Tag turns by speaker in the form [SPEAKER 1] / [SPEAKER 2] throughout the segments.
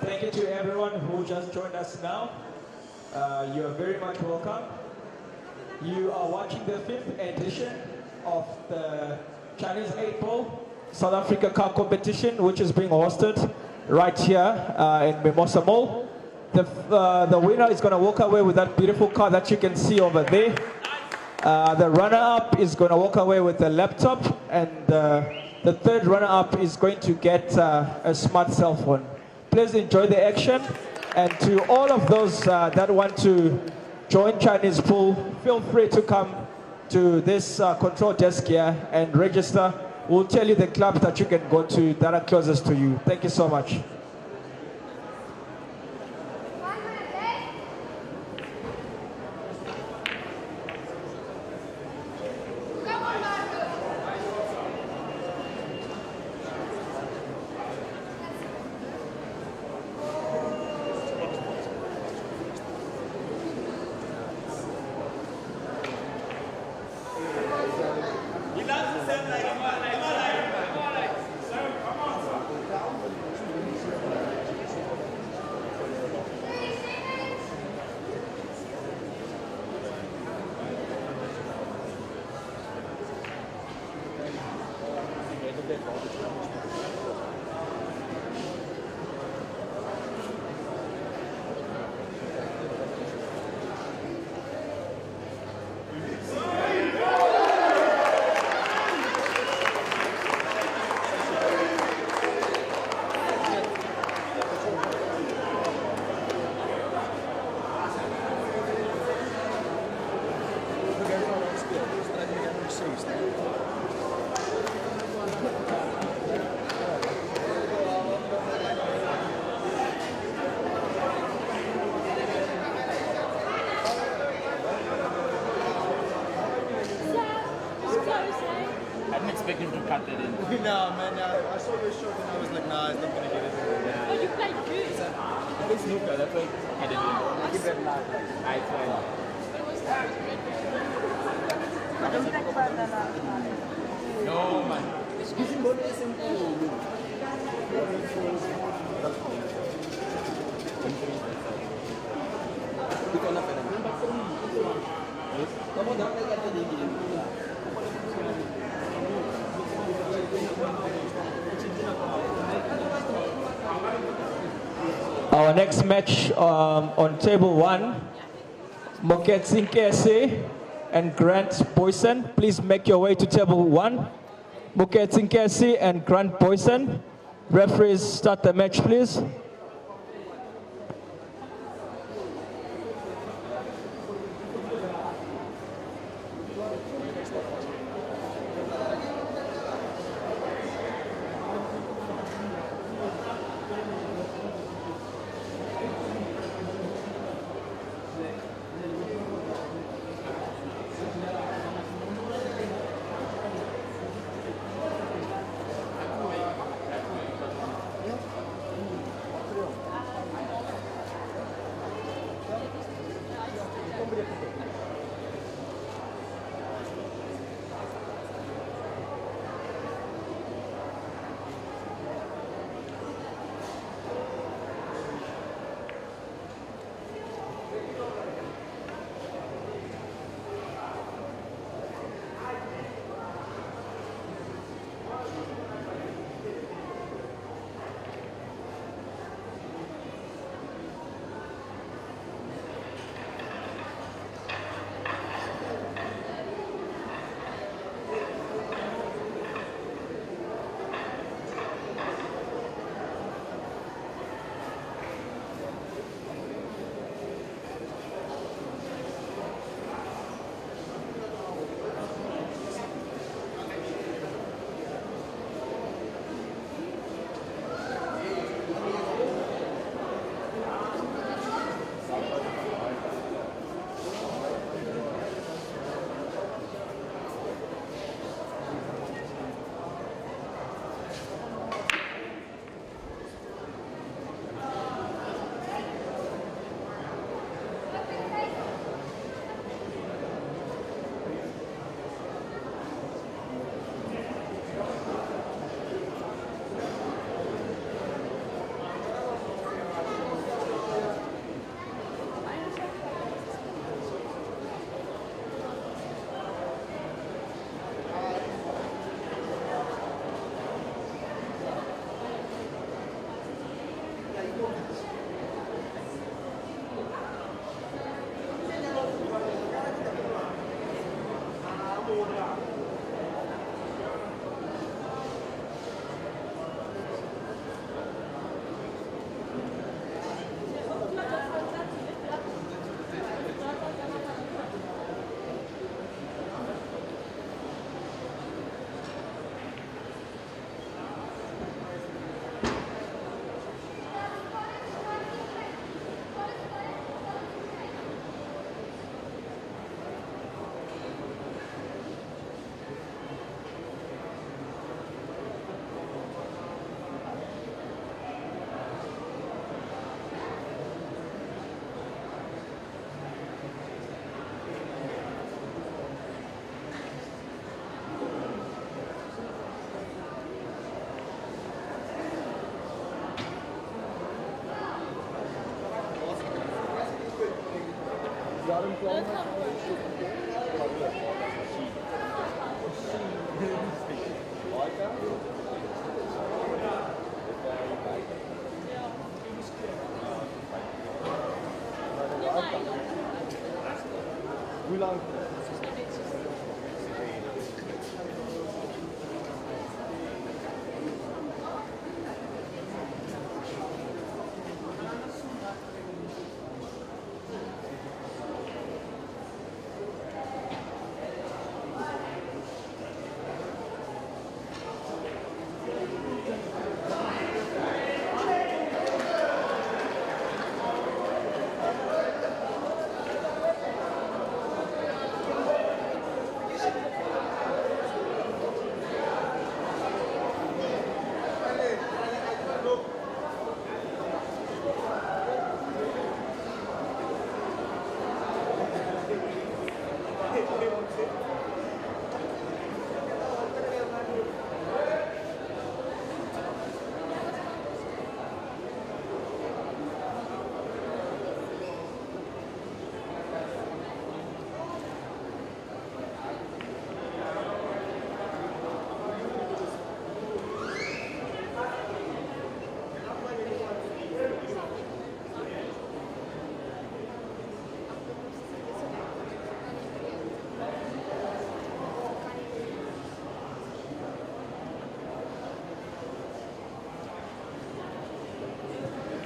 [SPEAKER 1] thank you to everyone who just joined us now. You are very much welcome. You are watching the 5th edition of the Chinese 8 Ball South Africa Cup competition, which is being hosted right here in Mimosa Mall. The winner is going to walk away with that beautiful car that you can see over there. The runner-up is going to walk away with a laptop, and the third runner-up is going to get a smart cell phone. Please enjoy the action, and to all of those that want to join Chinese pool, feel free to come to this control desk here and register. We'll tell you the clubs that you can go to that are closest to you. Thank you so much.
[SPEAKER 2] I didn't expect him to cut that in.
[SPEAKER 3] No, man, I saw your shot and I was like, nah, he's not going to get it.
[SPEAKER 2] Yeah.
[SPEAKER 4] Oh, you played good.
[SPEAKER 2] I play snooker, that's why I didn't do.
[SPEAKER 3] Keep that live.
[SPEAKER 2] I tried. No, man.
[SPEAKER 1] Our next match on table 1, Moketsin KSA and Grant Boyson. Please make your way to table 1. Moketsin KSA and Grant Boyson. Referees, start the match, please.
[SPEAKER 3] Hoe lang?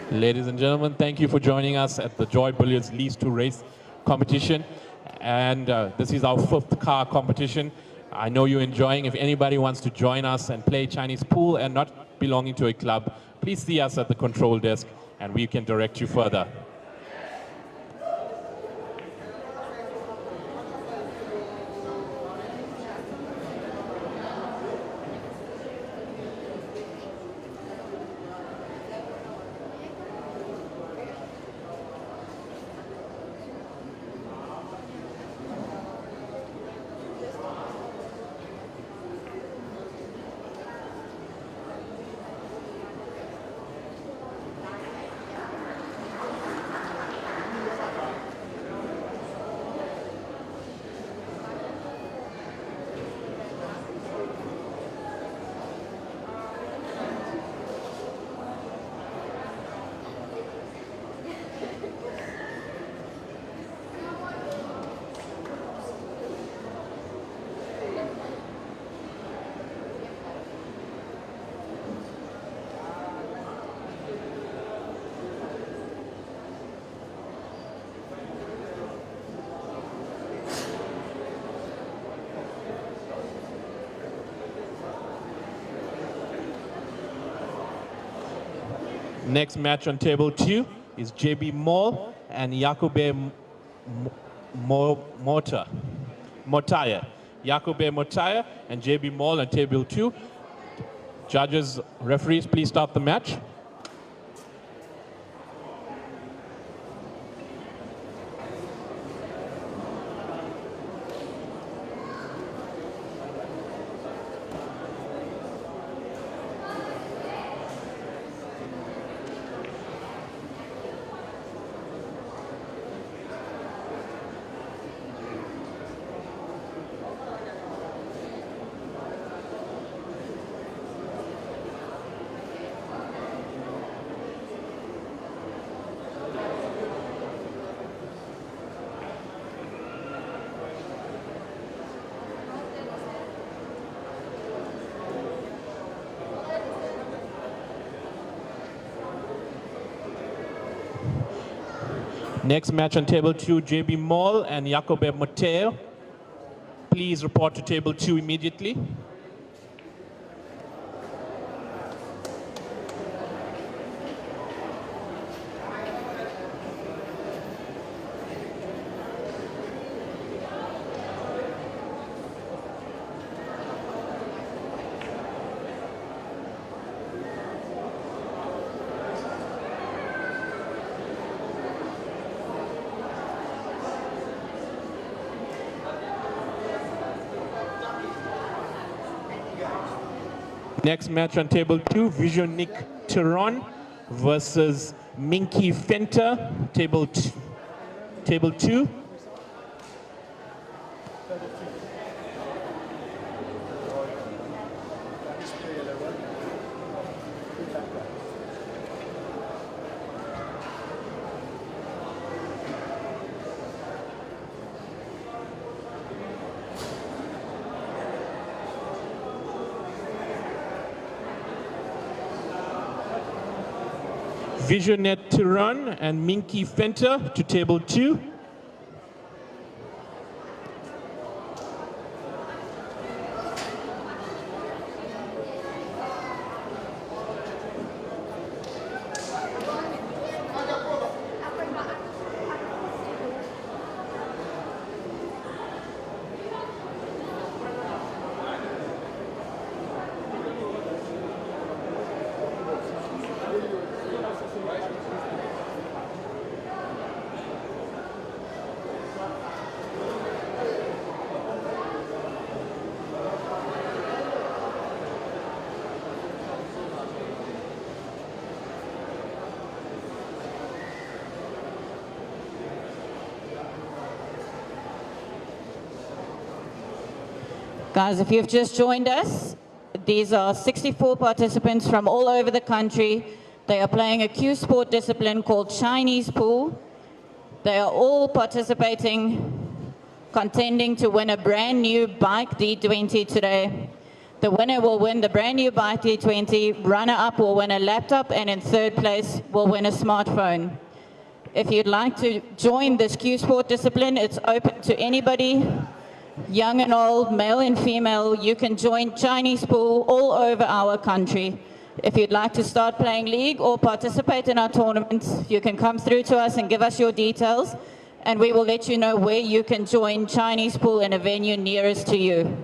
[SPEAKER 4] Ladies and gentlemen, thank you for joining us at the Joy Billiards Lease to Race competition. And this is our 5th car competition. I know you're enjoying. If anybody wants to join us and play Chinese pool and not belonging to a club, please see us at the control desk and we can direct you further. Next match on table 2 is JB Mall and Yakube Motaya. Yakube Motaya and JB Mall on table 2. Judges, referees, please start the match. Next match on table 2, JB Mall and Jacobe Mateo. Please report to table 2 immediately. Next match on table 2, Visionic Tehran versus Minky Fenter, table 2. Visionet Tiran and Minky Fenter to table 2.
[SPEAKER 5] Guys, if you've just joined us, these are 64 participants from all over the country. They are playing a cue sport discipline called Chinese pool. They are all participating, contending to win a brand new bike D20 today. The winner will win the brand new bike D20, runner-up will win a laptop, and in third place will win a smartphone. If you'd like to join this cue sport discipline, it's open to anybody. Young and old, male and female, you can join Chinese pool all over our country. If you'd like to start playing league or participate in our tournaments, you can come through to us and give us your details, and we will let you know where you can join Chinese pool in a venue nearest to you.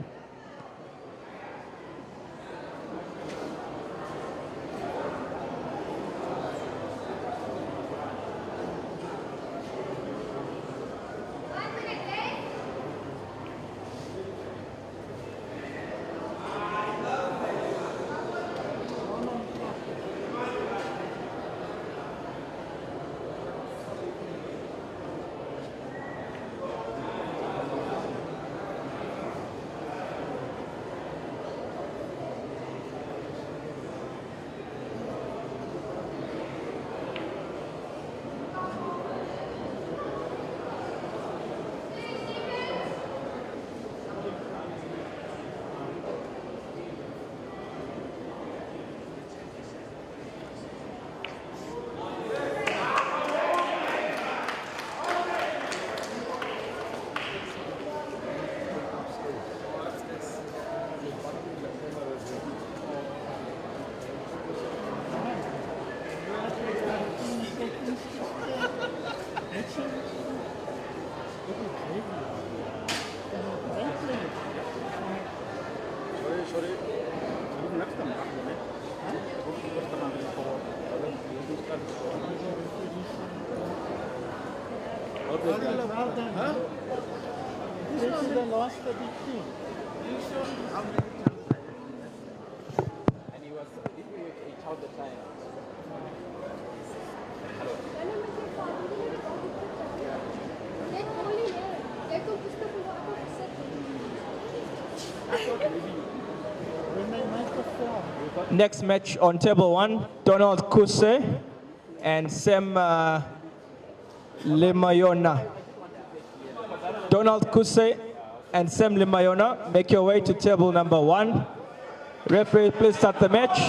[SPEAKER 1] Next match on table 1, Donald Kuse and Sam Limayona. Donald Kuse and Sam Limayona, make your way to table number 1. Referee, please start the match.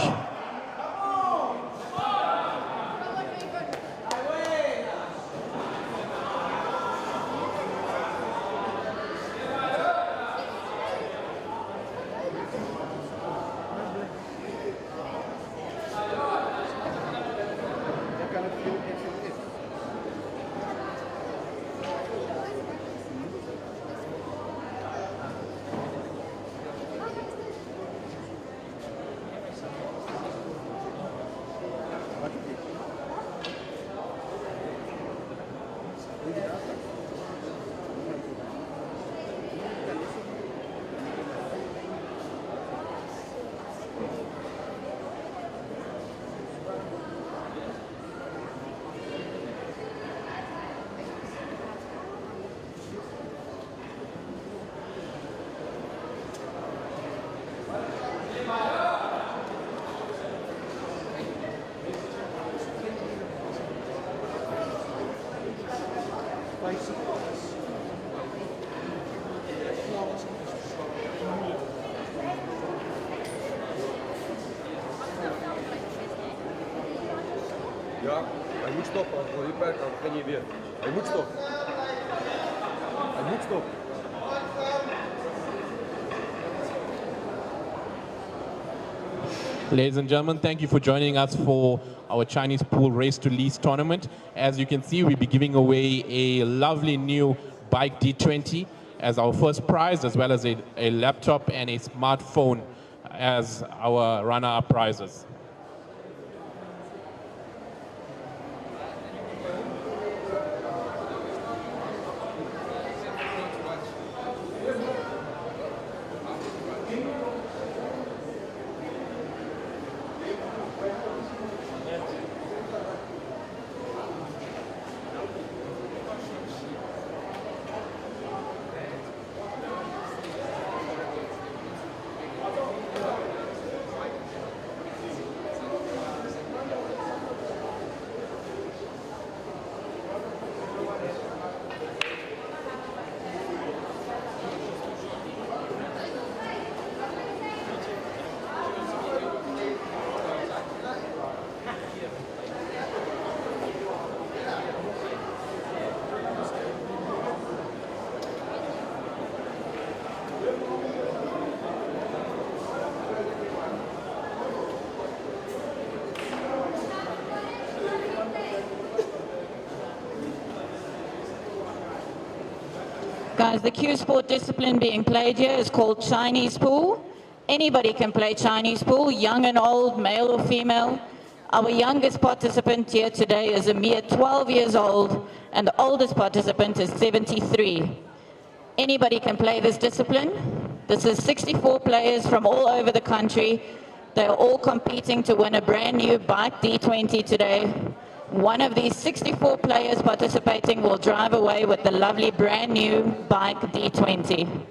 [SPEAKER 3] Ja, hij moet stoppen, anders wil je per dan begin je weer. Hij moet stoppen. Hij moet stoppen.
[SPEAKER 4] Ladies and gentlemen, thank you for joining us for our Chinese pool race to lease tournament. As you can see, we'll be giving away a lovely new bike D20 as our first prize, as well as a laptop and a smartphone as our runner-up prizes.
[SPEAKER 5] Guys, the cue sport discipline being played here is called Chinese pool. Anybody can play Chinese pool, young and old, male or female. Our youngest participant here today is a mere 12 years old, and the oldest participant is 73. Anybody can play this discipline. This is 64 players from all over the country. They are all competing to win a brand new bike D20 today. One of these 64 players participating will drive away with the lovely brand new bike D20.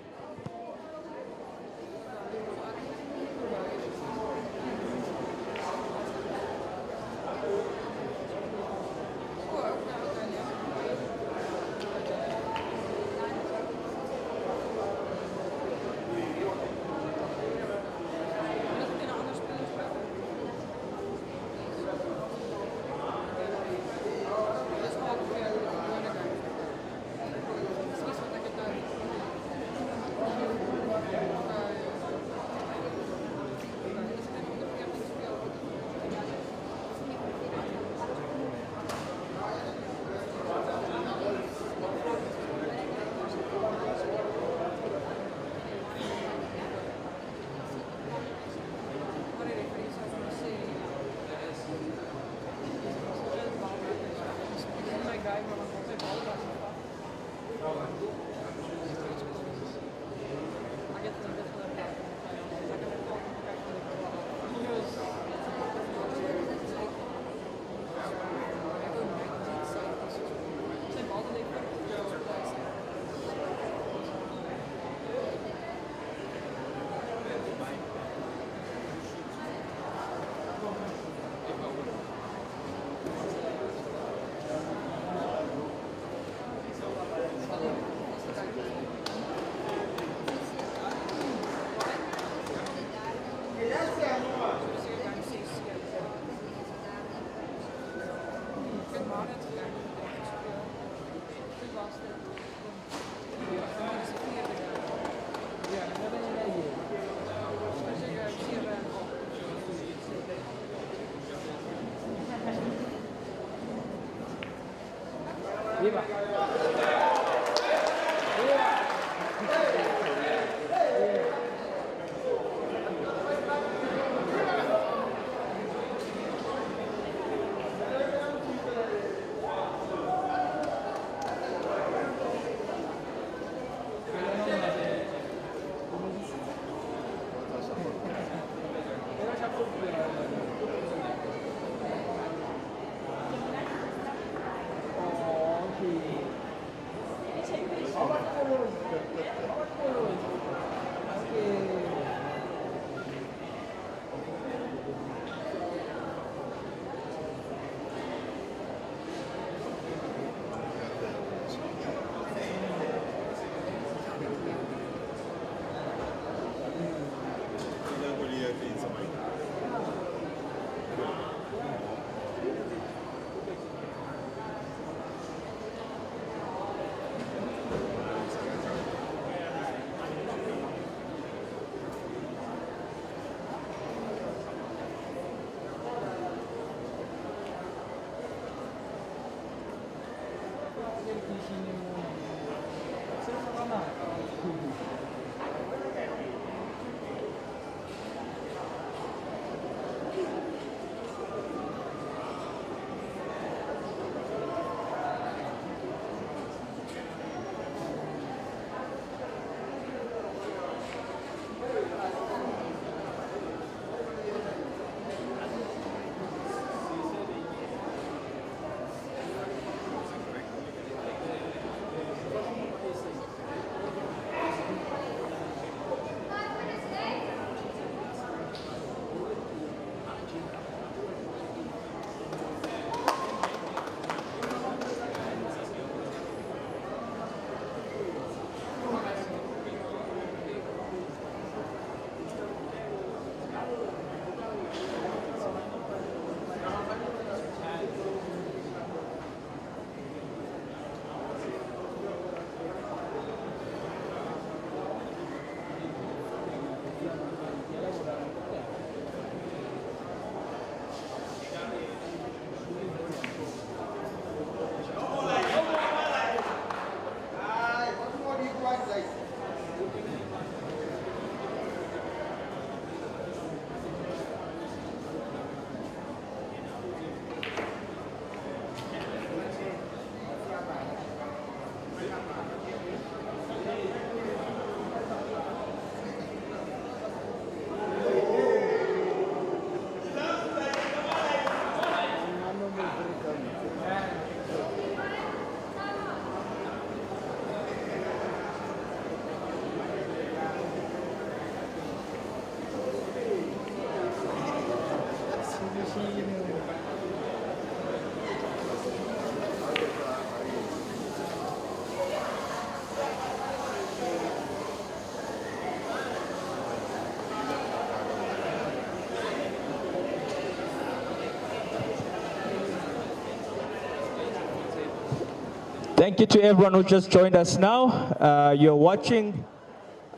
[SPEAKER 1] Thank you to everyone who just joined us now. You're watching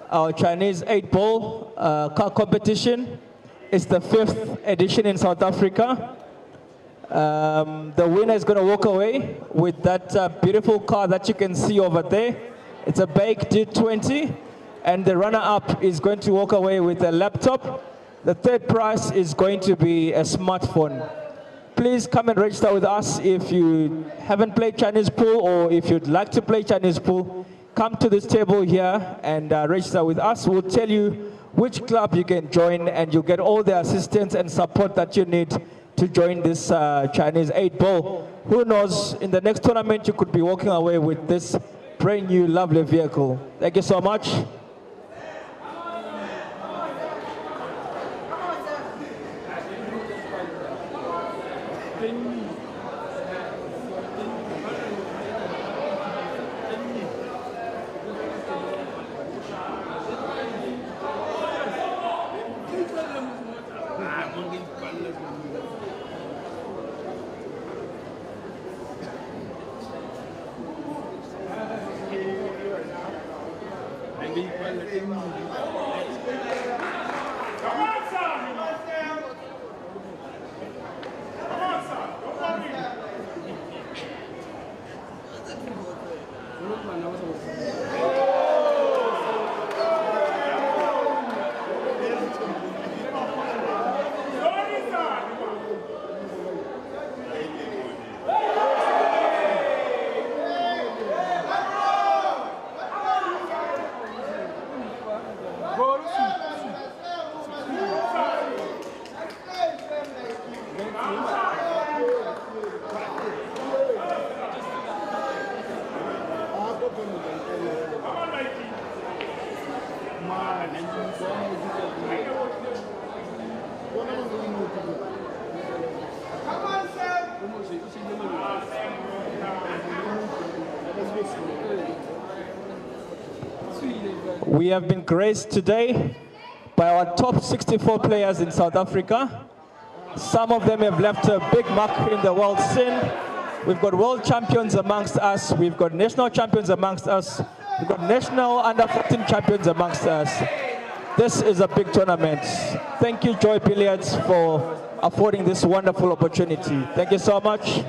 [SPEAKER 1] our Chinese 8-ball car competition. It's the 5th edition in South Africa. The winner is going to walk away with that beautiful car that you can see over there. It's a Bake D20. And the runner-up is going to walk away with a laptop. The third prize is going to be a smartphone. Please come and register with us if you haven't played Chinese pool or if you'd like to play Chinese pool. Come to this table here and register with us. We'll tell you which club you can join and you'll get all the assistance and support that you need to join this Chinese 8-ball. Who knows, in the next tournament you could be walking away with this brand new lovely vehicle. Thank you so much. We have been graced today by our top 64 players in South Africa. Some of them have left a big mark in the world scene. We've got world champions amongst us. We've got national champions amongst us. We've got national under-14 champions amongst us. This is a big tournament. Thank you, Joy Billiards, for affording this wonderful opportunity. Thank you so much.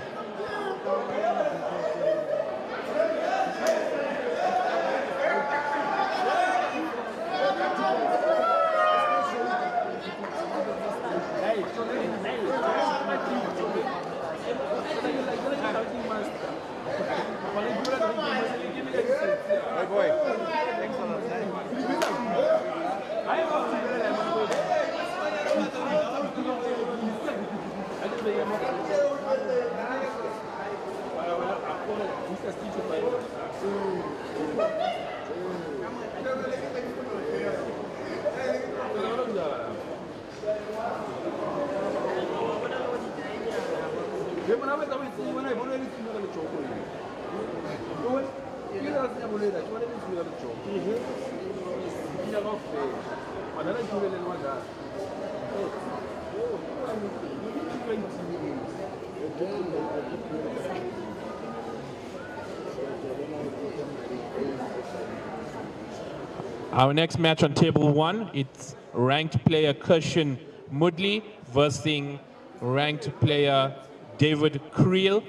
[SPEAKER 4] Our next match on table 1, it's ranked player Kirshen Mudley versus ranked player David Creel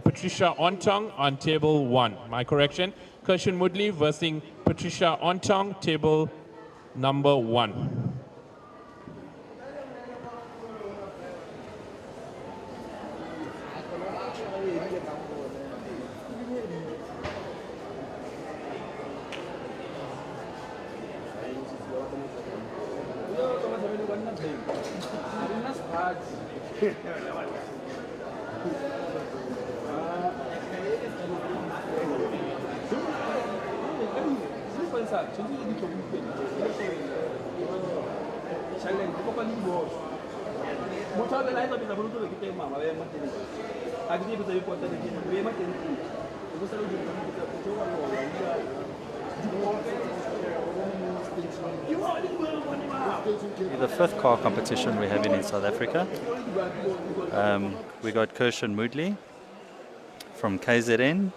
[SPEAKER 4] Patricia Ontong on table 1. My correction, Kirshen Mudley versus Patricia Ontong, table number 1.
[SPEAKER 6] The fifth car competition we're having in South Africa. We got Kirshen Mudley from KZN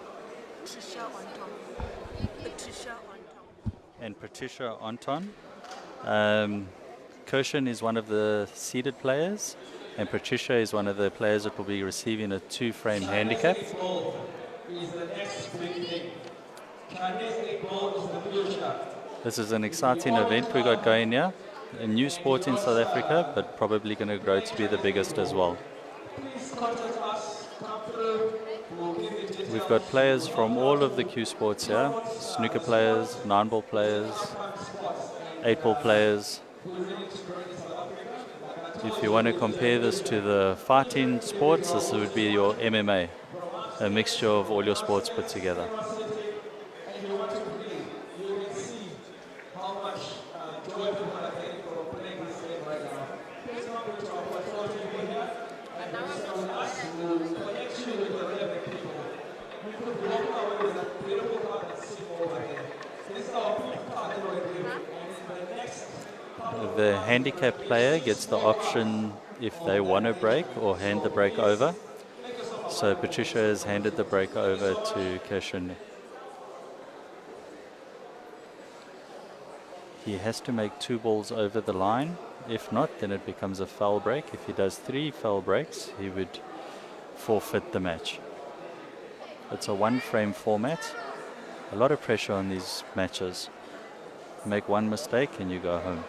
[SPEAKER 6] and Patricia Onton. Kirshen is one of the seeded players, and Patricia is one of the players that will be receiving a 2-frame handicap. This is an exciting event we got going here. A new sport in South Africa, but probably going to grow to be the biggest as well. We've got players from all of the Q sports here. Snooker players, 9-ball players, 8-ball players. If you want to compare this to the fighting sports, this would be your MMA, a mixture of all your sports put together. The handicap player gets the option if they want to break or hand the break over. So Patricia has handed the break over to Kirshen. He has to make 2 balls over the line. If not, then it becomes a foul break. If he does 3 foul breaks, he would forfeit the match. It's a 1-frame format. A lot of pressure on these matches. Make one mistake and you go home.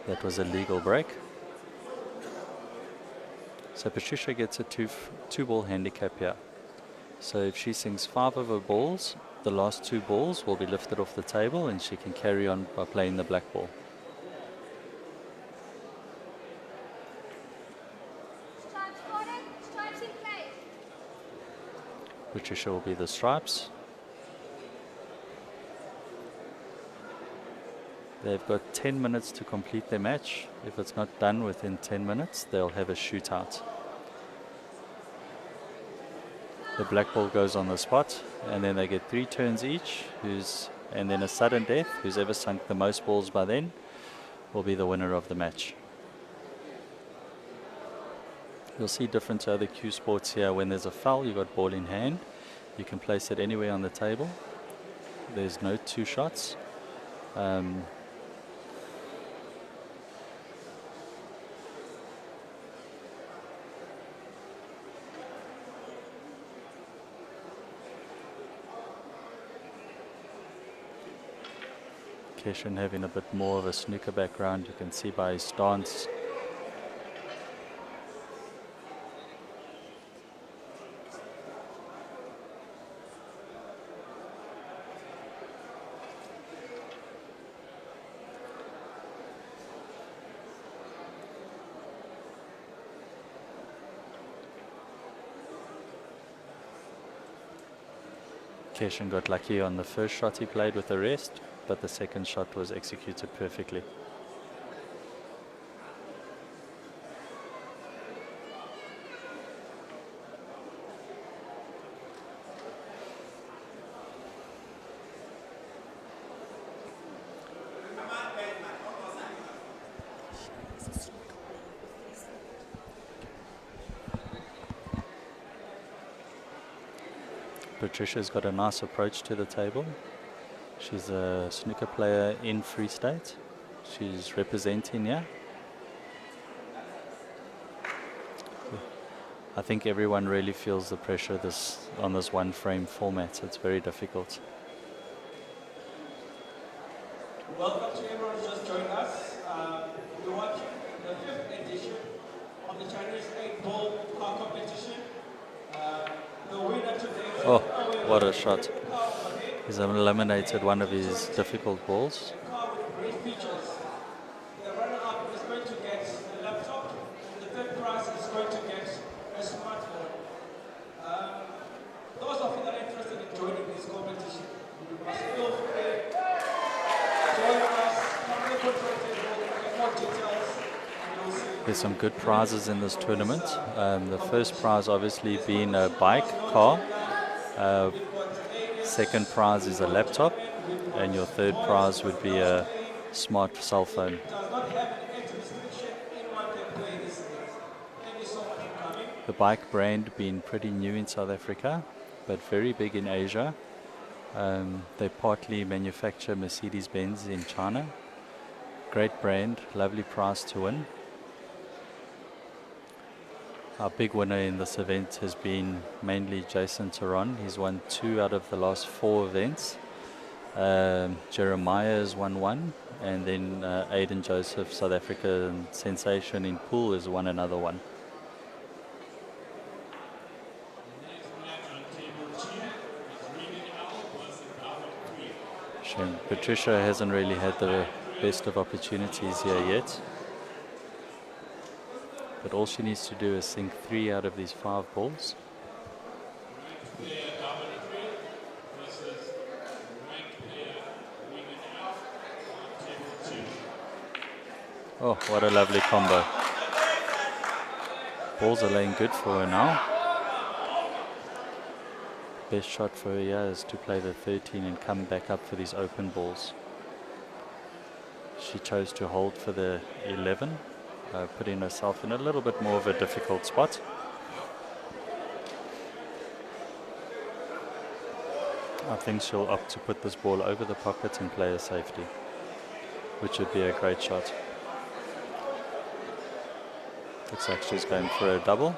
[SPEAKER 6] That was a legal break. So Patricia gets a 2-ball handicap here. So if she sinks 5 of her balls, the last 2 balls will be lifted off the table and she can carry on by playing the black ball. Patricia will be the stripes. They've got 10 minutes to complete their match. If it's not done within 10 minutes, they'll have a shootout. The black ball goes on the spot, and then they get 3 turns each, and then a sudden death. Who's ever sunk the most balls by then will be the winner of the match. You'll see different to other Q sports here. When there's a foul, you've got ball in hand. You can place it anywhere on the table. There's no 2 shots. Kirshen having a bit more of a snooker background, you can see by his stance. Keshan got lucky on the first shot he played with the rest, but the second shot was executed perfectly. Patricia's got a nice approach to the table. She's a snooker player in Free State. She's representing here. I think everyone really feels the pressure on this one frame format. It's very difficult.
[SPEAKER 1] Welcome to everyone who just joined us. You're watching the 5th edition of the Chinese 8-ball car competition. The winner today.
[SPEAKER 6] Oh, what a shot. He's eliminated one of his difficult balls.
[SPEAKER 1] Car with great features. The runner-up is going to get a laptop. The third prize is going to get a smartphone. Those of you that are interested in joining this competition, you must feel free. Join us. Come to the control table. Get more details. And you'll see.
[SPEAKER 6] There's some good prizes in this tournament. The first prize obviously being a bike, car. Second prize is a laptop. And your third prize would be a smart cell phone.
[SPEAKER 1] Does not have an age restriction. Anyone can play this game. Thank you so much for coming.
[SPEAKER 6] The bike brand being pretty new in South Africa, but very big in Asia. They partly manufacture Mercedes-Benz in China. Great brand, lovely prize to win. Our big winner in this event has been mainly Jason Theron. He's won 2 out of the last 4 events. Jeremiah has won 1, and then Aiden Joseph, South African sensation in pool, has won another one. Shame Patricia hasn't really had the best of opportunities here yet. But all she needs to do is sink 3 out of these 5 balls. Oh, what a lovely combo. Balls are laying good for her now. Best shot for her here is to play the 13 and come back up for these open balls. She chose to hold for the 11. Putting herself in a little bit more of a difficult spot. I think she'll opt to put this ball over the pocket and play a safety, which would be a great shot. Looks like she's going for a double.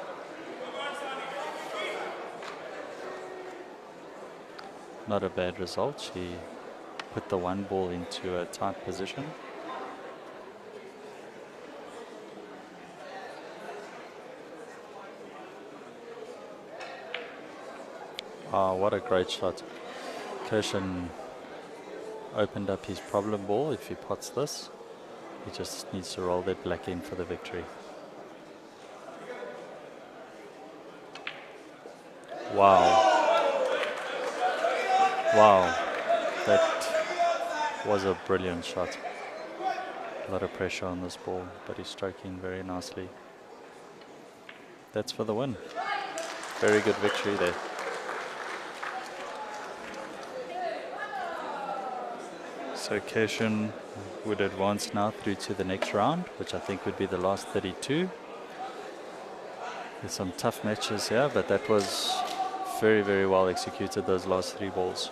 [SPEAKER 6] Not a bad result. She put the 1 ball into a tight position. Oh, what a great shot. Kirshen opened up his problem ball. If he pots this, he just needs to roll that black in for the victory. Wow. Wow. That was a brilliant shot. A lot of pressure on this ball, but he's stroking very nicely. That's for the win. Very good victory there. So Kirshen would advance now through to the next round, which I think would be the last 32. There's some tough matches here, but that was very, very well executed, those last 3 balls.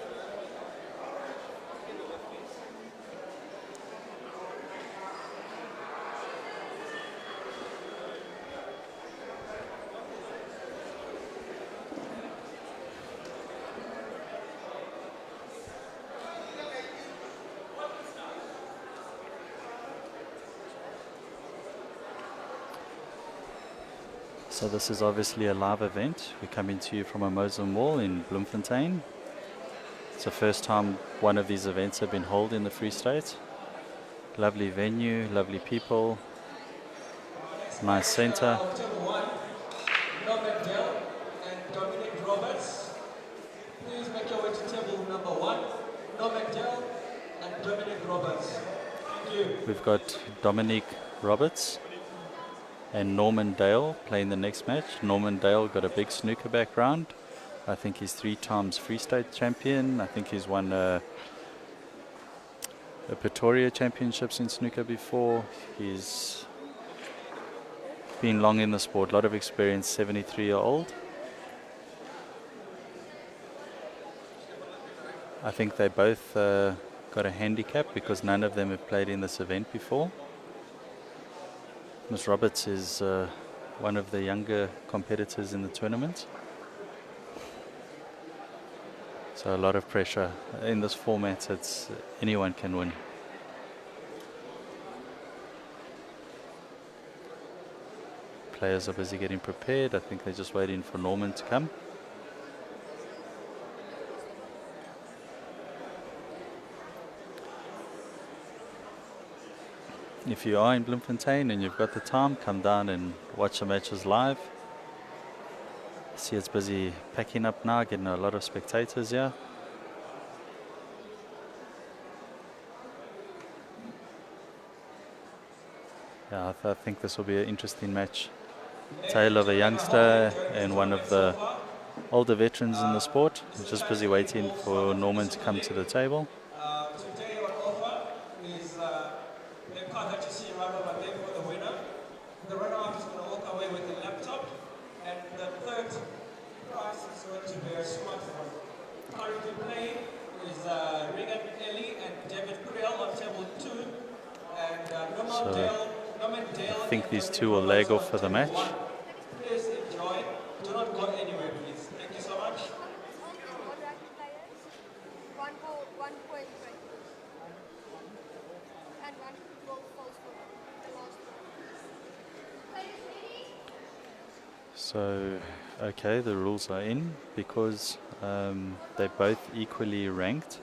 [SPEAKER 6] So this is obviously a live event. We're coming to you from a Mosel Mall in Bloemfontein. It's the first time one of these events have been held in the Free State. Lovely venue, lovely people, nice center.
[SPEAKER 1] Please make your way to table number 1, Norman Dell and Dominic Roberts. Thank you.
[SPEAKER 6] We've got Dominic Roberts and Norman Dale playing the next match. Norman Dale got a big snooker background. I think he's 3 times Free State champion. I think he's won a Pretoria Championships in snooker before. He's been long in the sport, a lot of experience, 73-year-old. I think they both got a handicap because none of them have played in this event before. Ms. Roberts is one of the younger competitors in the tournament. So a lot of pressure. In this format, it's anyone can win. Players are busy getting prepared. I think they're just waiting for Norman to come. If you are in Bloemfontein and you've got the time, come down and watch the matches live. See, it's busy packing up now, getting a lot of spectators here. Yeah, I think this will be an interesting match. Tale of a youngster and one of the older veterans in the sport. We're just busy waiting for Norman to come to the table.
[SPEAKER 1] Today on offer is the card that you see right over there for the winner. The runner-up is going to walk away with a laptop, and the third prize is going to be a smartphone. Currently playing is Regan Ellie and David Kuriel on table 2, and Norman Dale.
[SPEAKER 6] I think these two will leg off for the match.
[SPEAKER 1] Please enjoy. Do not go anywhere, please. Thank you so much.
[SPEAKER 7] One ball, 1 point break. And 1 ball falls for the last one.
[SPEAKER 6] So, okay, the rules are in because they're both equally ranked.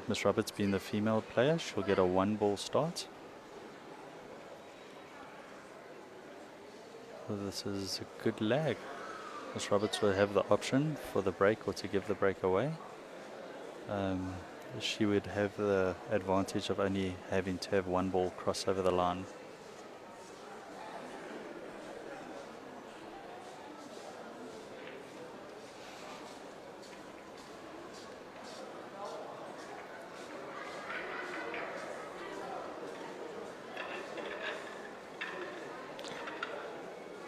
[SPEAKER 6] Miss Roberts being the female player, she'll get a 1-ball start. So this is a good lag. Miss Roberts will have the option for the break or to give the break away. She would have the advantage of only having to have 1 ball cross over the line.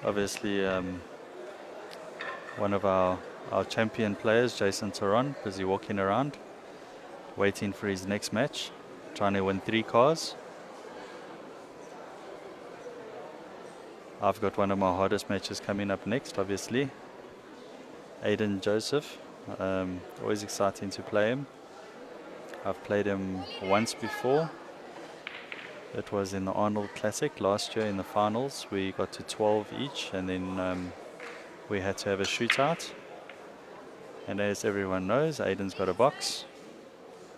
[SPEAKER 6] Obviously, one of our champion players, Jason Taron, busy walking around, waiting for his next match, trying to win 3 cars. I've got one of my hardest matches coming up next, obviously. Aiden Joseph, always exciting to play him. I've played him once before. It was in the Arnold Classic last year in the finals. We got to 12 each, and then we had to have a shootout. And as everyone knows, Aiden's got a box.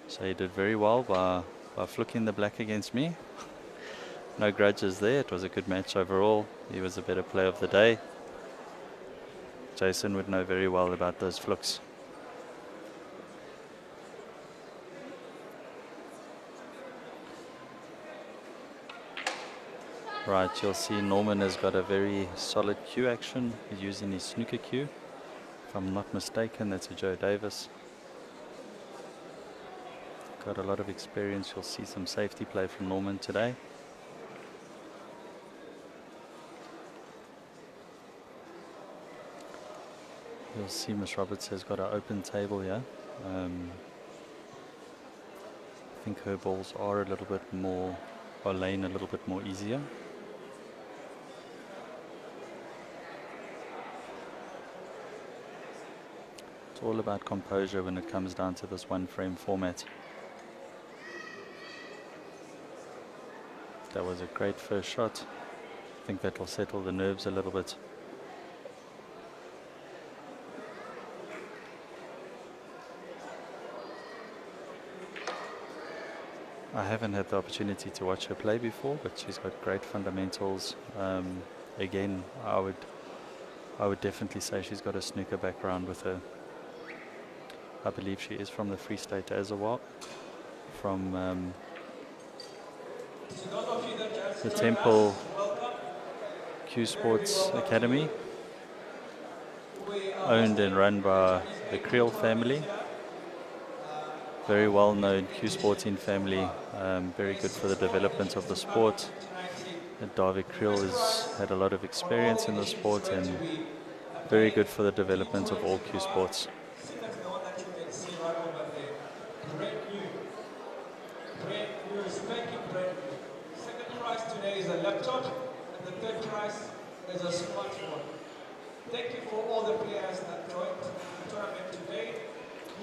[SPEAKER 6] So he did very well by flicking the black against me. No grudges there. It was a good match overall. He was a better player of the day. Jason would know very well about those flicks. Right, you'll see Norman has got a very solid cue action. He's using his snooker cue. If I'm not mistaken, that's a Joe Davis. Got a lot of experience. You'll see some safety play from Norman today. You'll see Miss Roberts has got an open table here. I think her balls are a little bit more, are laying a little bit more easier. It's all about composure when it comes down to this 1-frame format. That was a great first shot. I think that will settle the nerves a little bit. I haven't had the opportunity to watch her play before, but she's got great fundamentals. Again, I would definitely say she's got a snooker background with her. I believe she is from the Free State as well, from the Temple Q Sports Academy, owned and run by the Creel family. Very well known Q Sporting family, very good for the development of the sport. And David Creel has had a lot of experience in the sport and very good for the development of all Q sports.
[SPEAKER 1] Second prize today is a laptop, and the third prize is a smartphone. Thank you for all the players that joined the tournament today.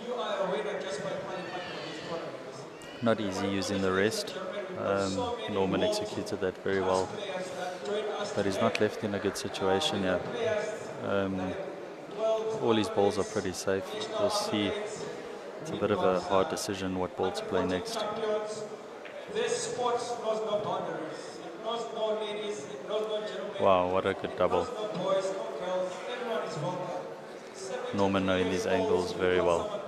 [SPEAKER 1] You are a winner just by qualifying for this tournament.
[SPEAKER 6] Not easy using the rest. Norman executed that very well, but he's not left in a good situation here. All his balls are pretty safe. We'll see. It's a bit of a hard decision what ball to play next.
[SPEAKER 1] This sport knows no boundaries. It knows no ladies, it knows no gentlemen.
[SPEAKER 6] Wow, what a good double.
[SPEAKER 1] No boys, no girls, everyone is welcome.
[SPEAKER 6] Norman knowing these angles very well.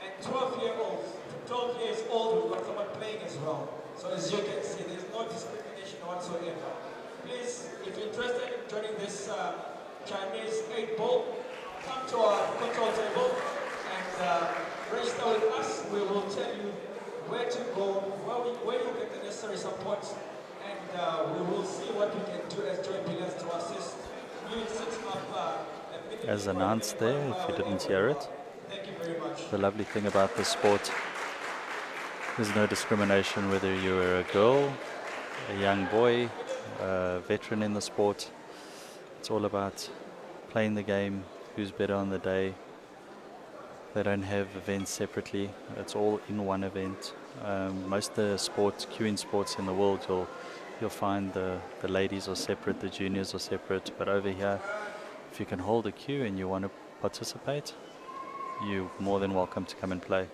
[SPEAKER 1] And 12 years old, we've got someone playing as well. So as you can see, there's no discrimination whatsoever. Please, if you're interested in joining this Chinese 8-ball, come to our control table and register with us. We will tell you where to go, where you get the necessary support, and we will see what we can do as joint billiards to assist you in setting up
[SPEAKER 6] As announced there, if you didn't hear it.
[SPEAKER 1] Thank you very much.
[SPEAKER 6] The lovely thing about this sport, there's no discrimination whether you're a girl, a young boy, a veteran in the sport. It's all about playing the game, who's better on the day. They don't have events separately. It's all in one event. Most of the sports, queuing sports in the world, you'll find the ladies are separate, the juniors are separate. But over here, if you can hold a queue and you want to participate, you're more than welcome to come and play.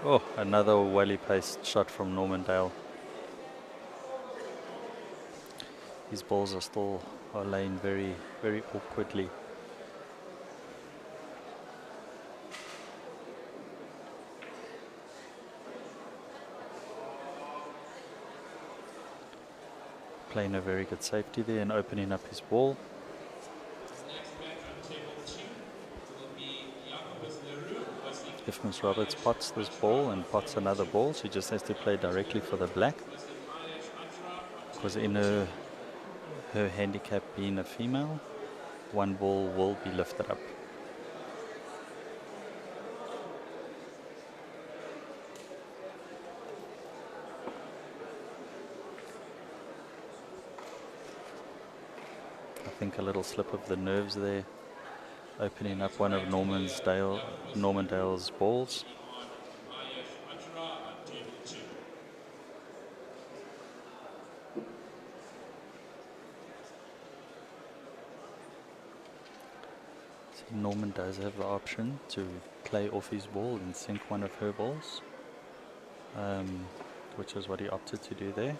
[SPEAKER 6] Oh, another welly-paced shot from Norman Dale. His balls are still laying very, very awkwardly. Playing a very good safety there and opening up his ball. If Miss Roberts pots this ball and pots another ball, she just has to play directly for the black. Because in her handicap being a female, one ball will be lifted up. I think a little slip of the nerves there, opening up one of Norman Dale's balls. Norman does have the option to play off his ball and sink one of her balls, which is what he opted to do there.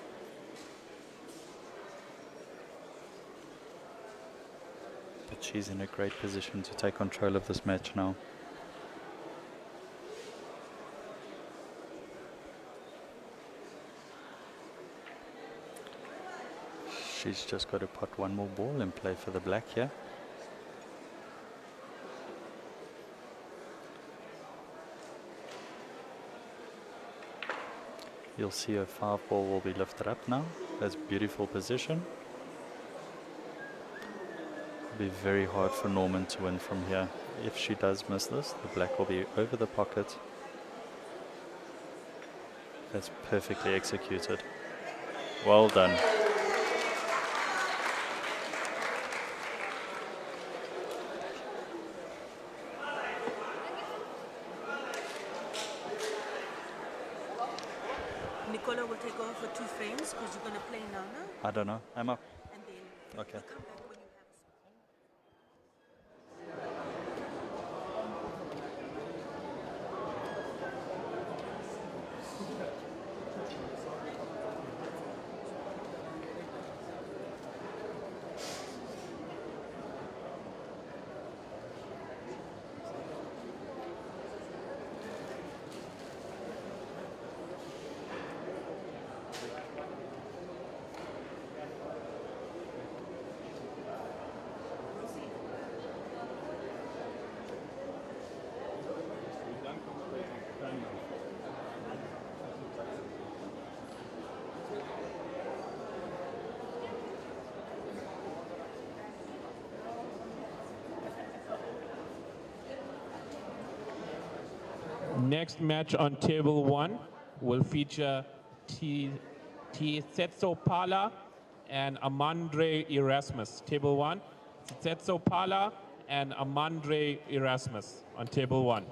[SPEAKER 6] But she's in a great position to take control of this match now. She's just got to pot one more ball and play for the black here. You'll see her 5 ball will be lifted up now. That's beautiful position. It'll be very hard for Norman to win from here. If she does miss this, the black will be over the pocket. That's perfectly executed. Well done.
[SPEAKER 8] Nicola will take over for 2 frames because you're going to play now, no?
[SPEAKER 6] I don't know. I'm up.
[SPEAKER 8] And then
[SPEAKER 6] Okay.
[SPEAKER 8] you'll come back when you have a
[SPEAKER 4] next match on table 1 will feature Tsetso Pala and Amandre Erasmus. Table 1, Tsetso Pala and Amandre Erasmus on table 1.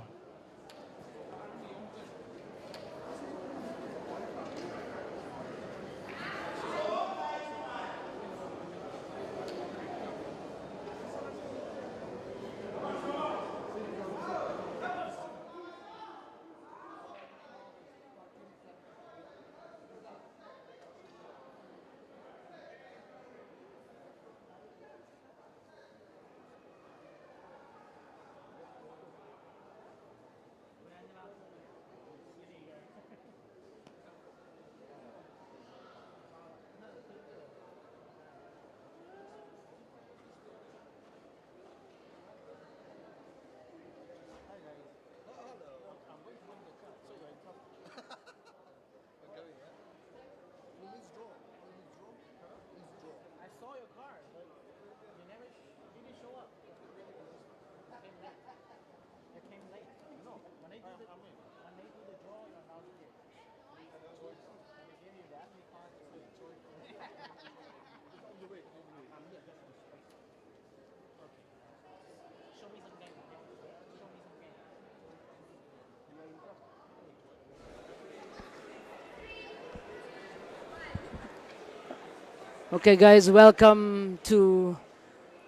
[SPEAKER 9] Okay, guys, welcome to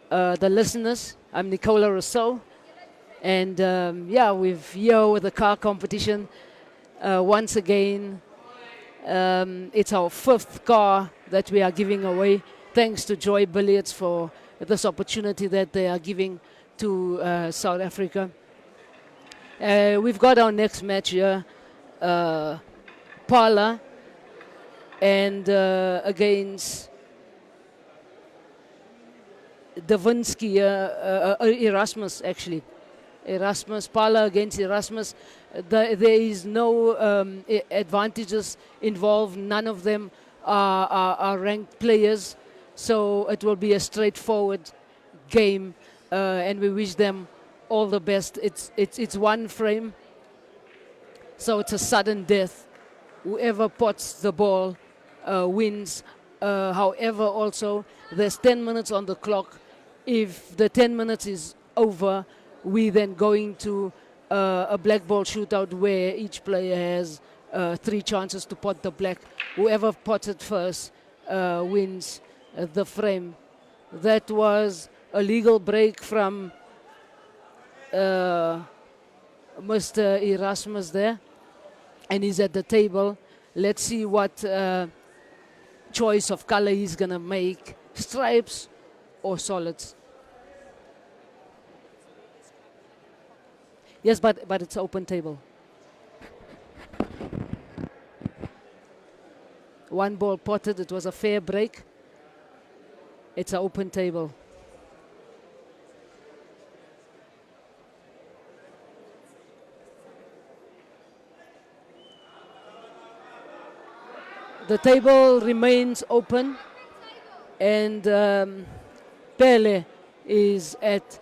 [SPEAKER 9] the listeners. I'm Nicola Rousseau, and yeah, we're here with the car competition once again. It's our 5th car that we are giving away. Thanks to Joy Billiards for this opportunity that they are giving to South Africa. We've got our next match here, Parla, and against Davinsky, Erasmus actually. Erasmus, Parla against Erasmus. There is no advantages involved. None of them are ranked players. So it will be a straightforward game, and we wish them all the best. It's one frame, so it's a sudden death. Whoever pots the ball wins. However, also, there's 10 minutes on the clock. If the 10 minutes is over, we then going to a black ball shootout where each player has 3 chances to pot the black. Whoever pots it first wins the frame. That was a legal break from Mr. Erasmus there, and he's at the table. Let's see what choice of color he's gonna make, stripes or solids. Yes, but it's open table. One ball potted, it was a fair break. It's an open table. The table remains open, and Pele is at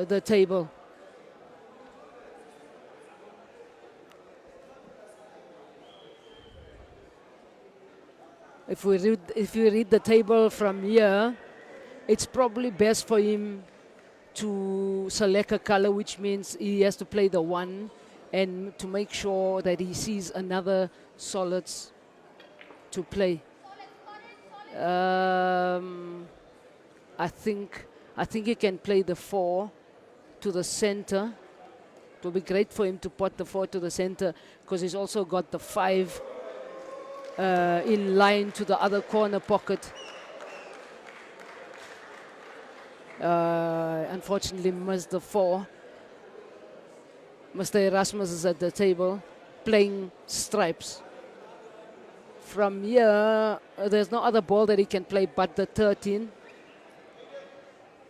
[SPEAKER 9] the table. If you read the table from here, it's probably best for him to select a color, which means he has to play the 1 and to make sure that he sees another solids to play. I think he can play the 4 to the center. It will be great for him to pot the 4 to the center, because he's also got the 5 in line to the other corner pocket. Unfortunately missed the 4. Mr. Erasmus is at the table playing stripes. From here, there's no other ball that he can play but the 13.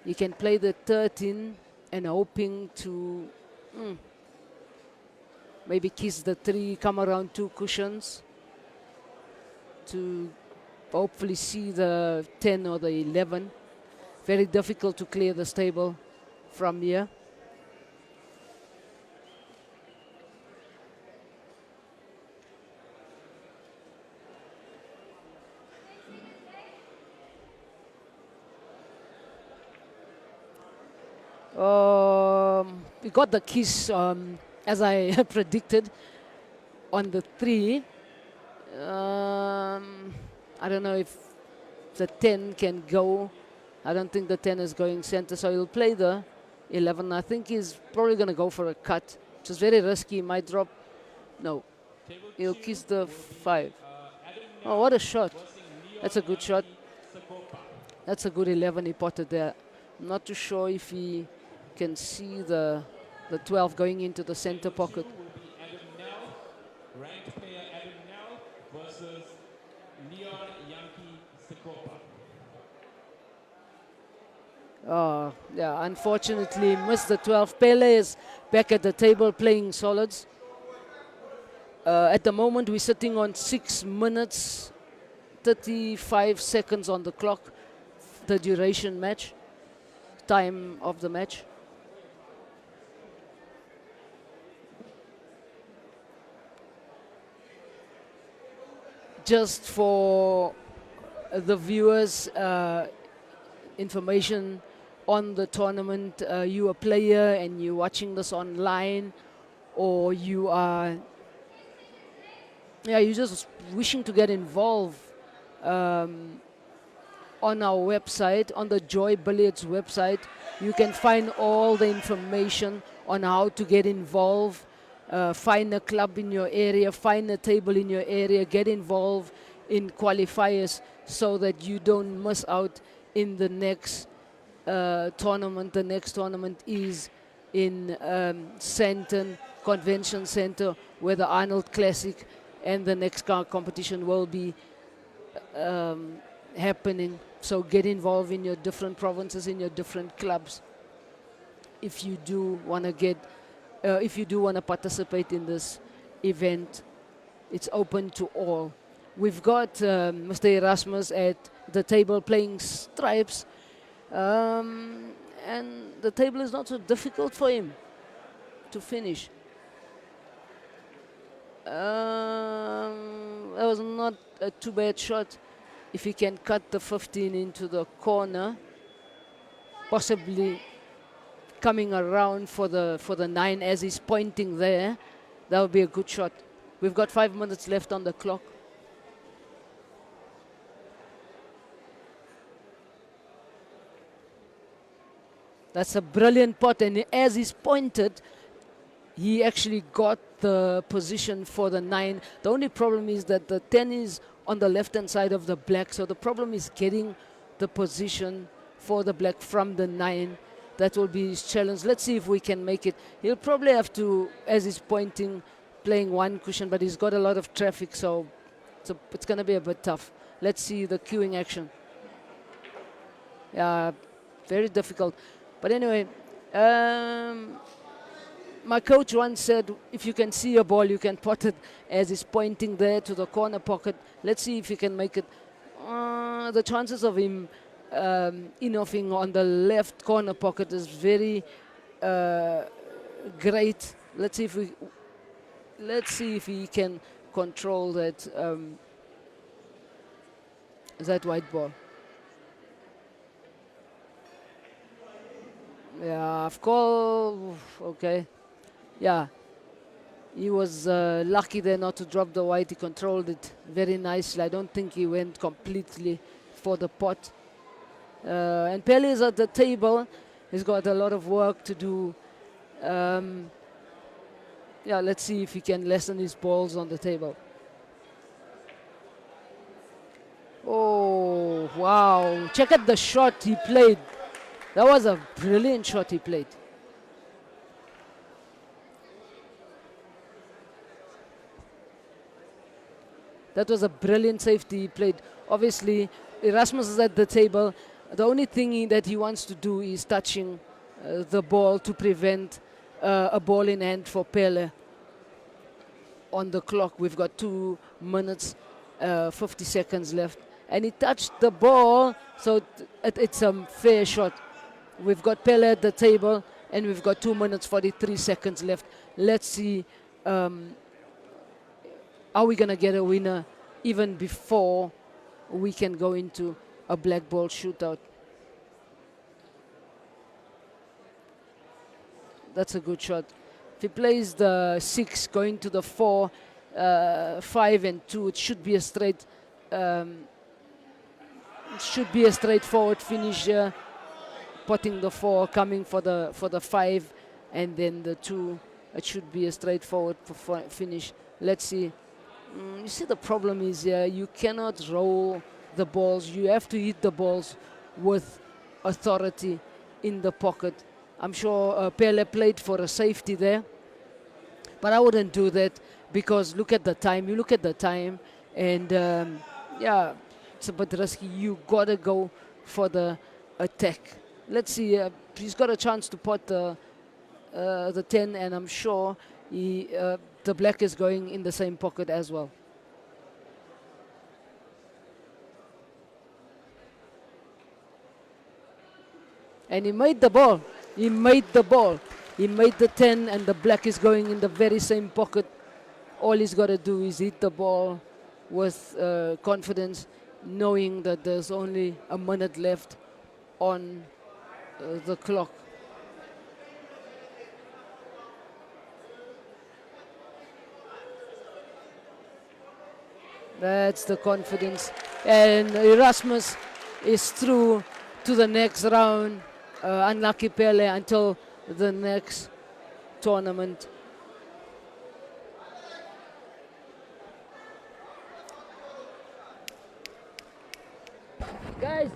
[SPEAKER 9] He can play the 13 and hoping to maybe kiss the 3, come around 2 cushions to hopefully see the 10 or the 11. Very difficult to clear the table from here. We got the kiss as I predicted on the 3. I don't know if the 10 can go. I don't think the 10 is going center, so he'll play the 11. I think he's probably going to go for a cut, which is very risky. He might drop. No, he'll kiss the 5. Oh, what a shot. That's a good shot. That's a good 11 he potted there. I'm not too sure if he can see the 12 going into the center pocket.
[SPEAKER 4] Ranked player Adam Nell versus Leon Yankee Sekopa.
[SPEAKER 9] Oh, yeah, unfortunately missed the 12. Pele is back at the table playing solids. At the moment, we're sitting on 6 minutes, 35 seconds on the clock, the duration match, time of the match. Just for the viewers, information on the tournament, you a player and you're watching this online, or you are you're just wishing to get involved, on our website, on the Joy Billiards website, you can find all the information on how to get involved. Find a club in your area, find a table in your area, get involved in qualifiers so that you don't miss out in the next tournament. The next tournament is in Sandton Convention Center, where the Arnold Classic and the next competition will be happening. So get involved in your different provinces, in your different clubs, if you do want to get if you do want to participate in this event. It's open to all. We've got Mr. Erasmus at the table playing stripes, and the table is not so difficult for him to finish. That was not a too bad shot. If he can cut the 15 into the corner, possibly coming around for the 9 as he's pointing there, that would be a good shot. We've got 5 minutes left on the clock. That's a brilliant pot, and as he's pointed, he actually got the position for the 9. The only problem is that the 10 is on the left-hand side of the black, so the problem is getting the position for the black from the 9. That will be his challenge. Let's see if we can make it. He'll probably have to, as he's pointing, playing one cushion, but he's got a lot of traffic, so it's going to be a bit tough. Let's see the queuing action. Yeah, very difficult. But anyway, my coach once said, if you can see a ball, you can pot it, as he's pointing there to the corner pocket. Let's see if he can make it. The chances of him in-offing on the left corner pocket is very great. Let's see if he can control that that white ball. Yeah, of course. Okay. Yeah, he was lucky there not to drop the white. He controlled it very nicely. I don't think he went completely for the pot. And Pele is at the table. He's got a lot of work to do. Yeah, let's see if he can lessen his balls on the table. Oh, wow. Check out the shot he played. That was a brilliant shot he played. That was a brilliant safety he played. Obviously, Erasmus is at the table. The only thing that he wants to do is touching the ball to prevent a ball in hand for Pele. On the clock, we've got 2 minutes, 50 seconds left. And he touched the ball, so it's a fair shot. We've got Pele at the table, and we've got 2 minutes, 43 seconds left. Let's see, are we going to get a winner even before we can go into a black ball shootout? That's a good shot. If he plays the 6 going to the 4, 5 and 2, it should be a straight. It should be a straightforward finish. Potting the 4, coming for the 5, and then the 2. It should be a straightforward finish. Let's see. You see, the problem is you cannot roll the balls. You have to hit the balls with authority in the pocket. I'm sure Pele played for a safety there, but I wouldn't do that because look at the time. You look at the time, and yeah, it's a bit risky. You gotta go for the attack. Let's see. He's got a chance to pot the 10, and I'm sure the black is going in the same pocket as well. And he made the ball. He made the ball. He made the 10, and the black is going in the very same pocket. All he's got to do is hit the ball with confidence, knowing that there's only a minute left on the clock. That's the confidence. And Erasmus is through to the next round. Unlucky Pele until the next tournament. Guys.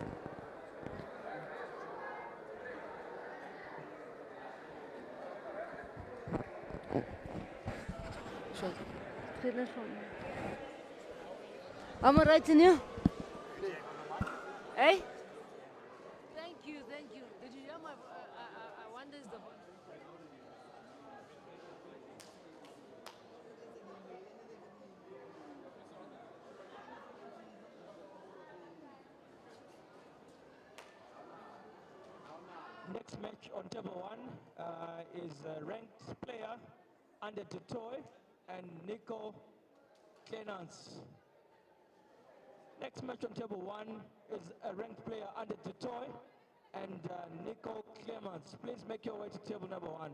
[SPEAKER 9] Am I right in here? Hey? Thank you. Did you hear my... I wonder is the...
[SPEAKER 1] Next match on table 1 is a ranked player under Dutoy and Nico Clements. Next match on table 1 is a ranked player under Dutoy and Nico Clements. Please make your way to table number 1.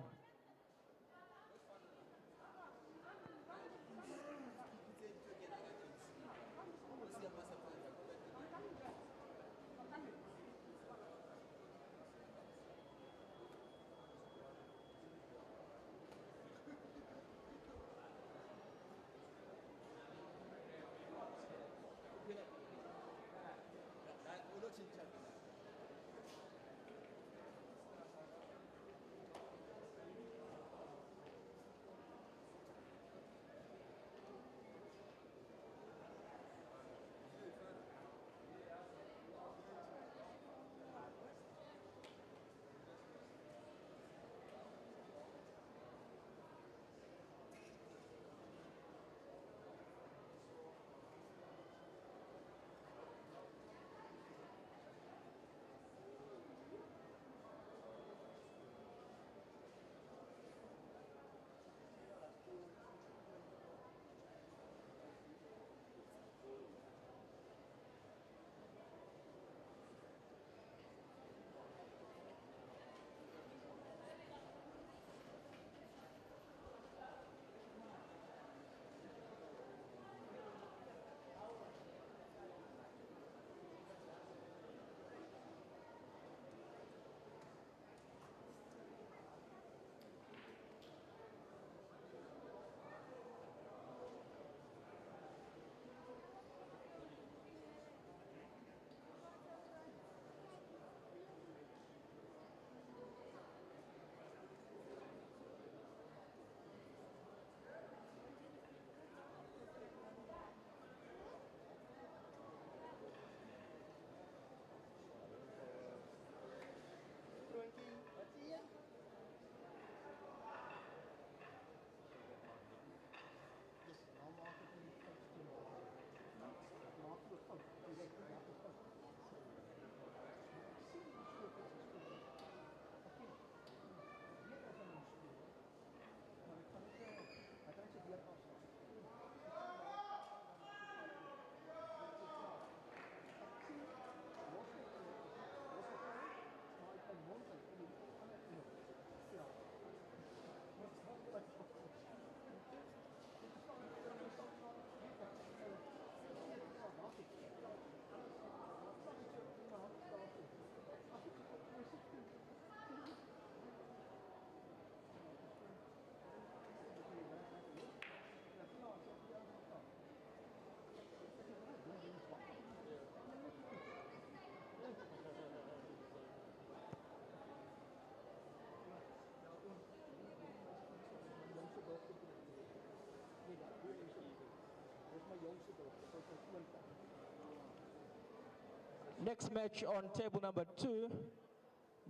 [SPEAKER 1] Next match on table number 2,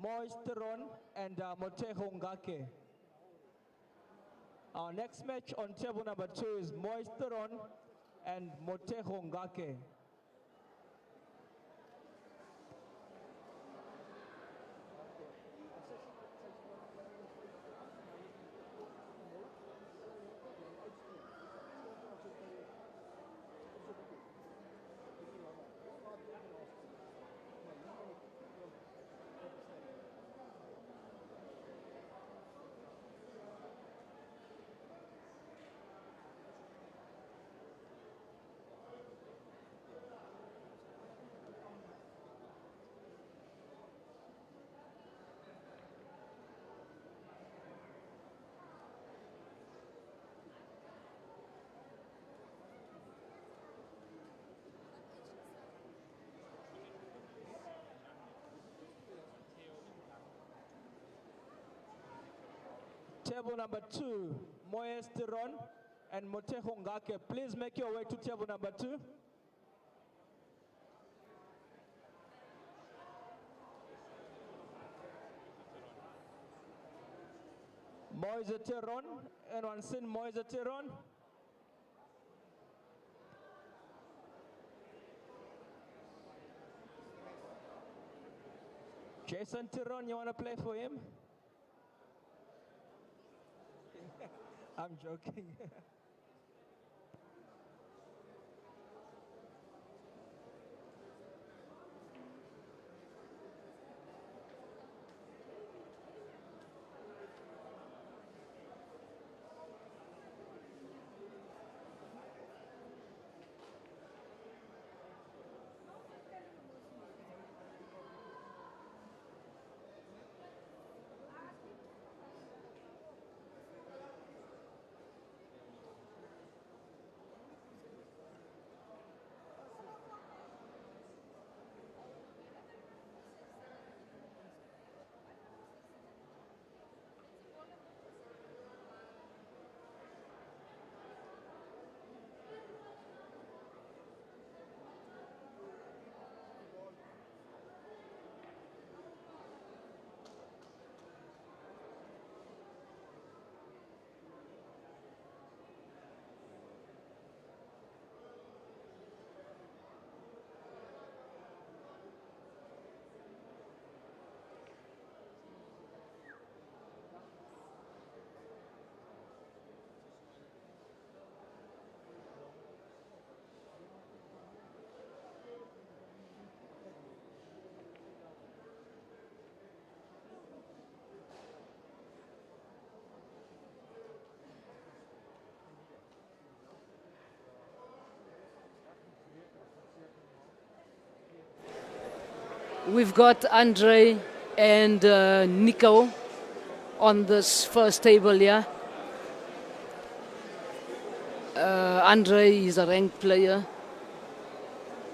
[SPEAKER 1] Moisteron and Moteho Ngake. Our next match on table number 2 is Moisteron and Moteho Ngake. Table number 2, Moisteron and Moteho Ngake. Please make your way to table number 2. Moisteron, anyone seen Moisteron? Jason Tiron, you want to play for him? I'm joking.
[SPEAKER 9] We've got Andre and Nico on this first table here. Andre is a ranked player,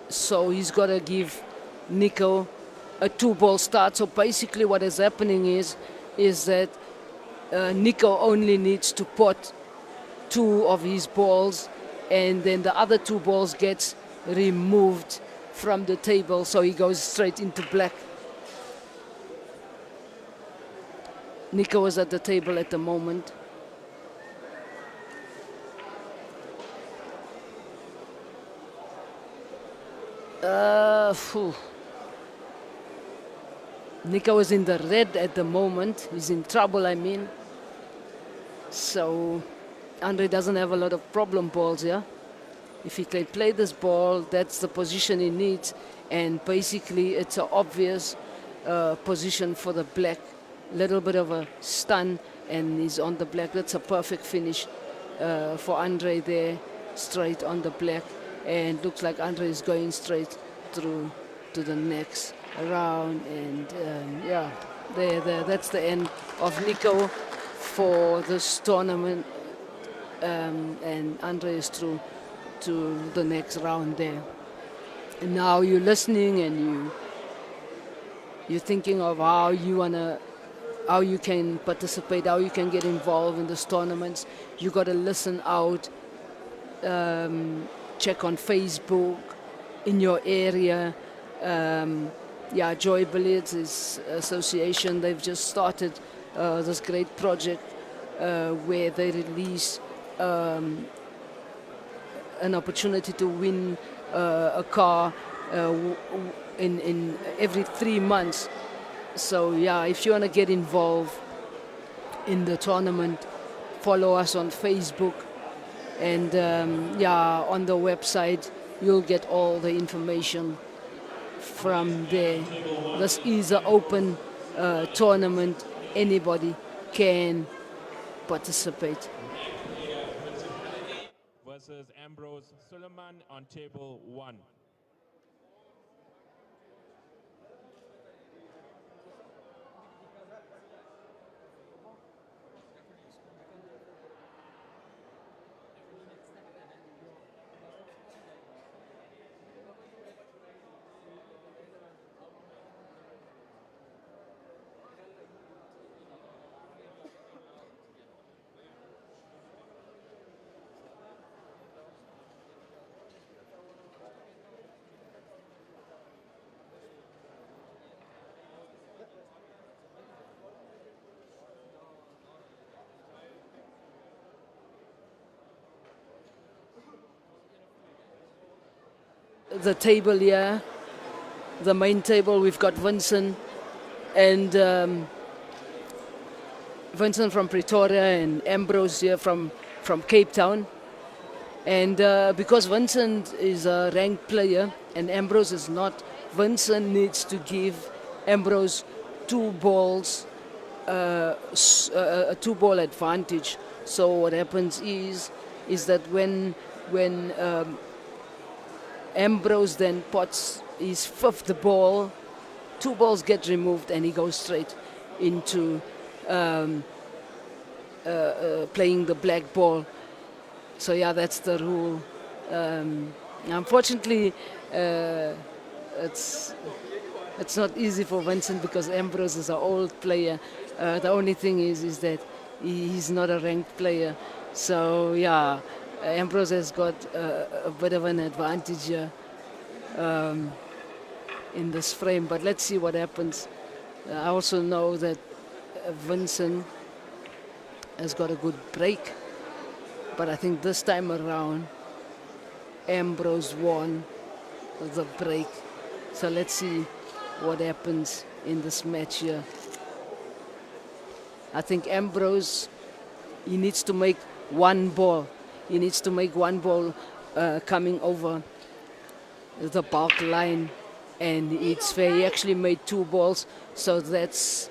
[SPEAKER 9] so he's got to give Nico a 2-ball start. So basically what is happening is that Nico only needs to pot 2 of his balls, and then the other 2 balls gets removed from the table, so he goes straight into black. Nico is at the table at the moment. Nico is in the red at the moment. He's in trouble, I mean. So Andre doesn't have a lot of problem balls here. If he can play this ball, that's the position he needs. And basically, it's an obvious position for the black. Little bit of a stun, and he's on the black. That's a perfect finish for Andre there, straight on the black. And looks like Andre is going straight through to the next round. And yeah, there, that's the end of Nico for this tournament. And Andre is through to the next round there. And now you're listening and you're thinking of how you can participate, how you can get involved in this tournaments. You got to listen out, check on Facebook in your area, Yeah, Joy Billiards is association. They've just started this great project where they release an opportunity to win a car in every 3 months. So yeah, if you want to get involved in the tournament, follow us on Facebook, and yeah, on the website you'll get all the information from there. This is an open tournament. Anybody can participate.
[SPEAKER 4] Versus Ambrose Suleiman on table 1.
[SPEAKER 9] The table here, the main table, we've got Vincent and Vincent from Pretoria and Ambrose here from Cape Town. And because Vincent is a ranked player and Ambrose is not, Vincent needs to give Ambrose 2 balls, a 2-ball advantage. So what happens is that when Ambrose then pots his 5th ball, 2 balls get removed and he goes straight into playing the black ball. So yeah, that's the rule. Unfortunately, it's not easy for Vincent because Ambrose is an old player. The only thing is that he's not a ranked player. So yeah, Ambrose has got a bit of an advantage here in this frame. But let's see what happens. I also know that Vincent has got a good break. But I think this time around, Ambrose won the break. So let's see what happens in this match here. I think Ambrose, he needs to make 1 ball. He needs to make 1 ball coming over the bulk line, and it's fair. He actually made 2 balls, so that's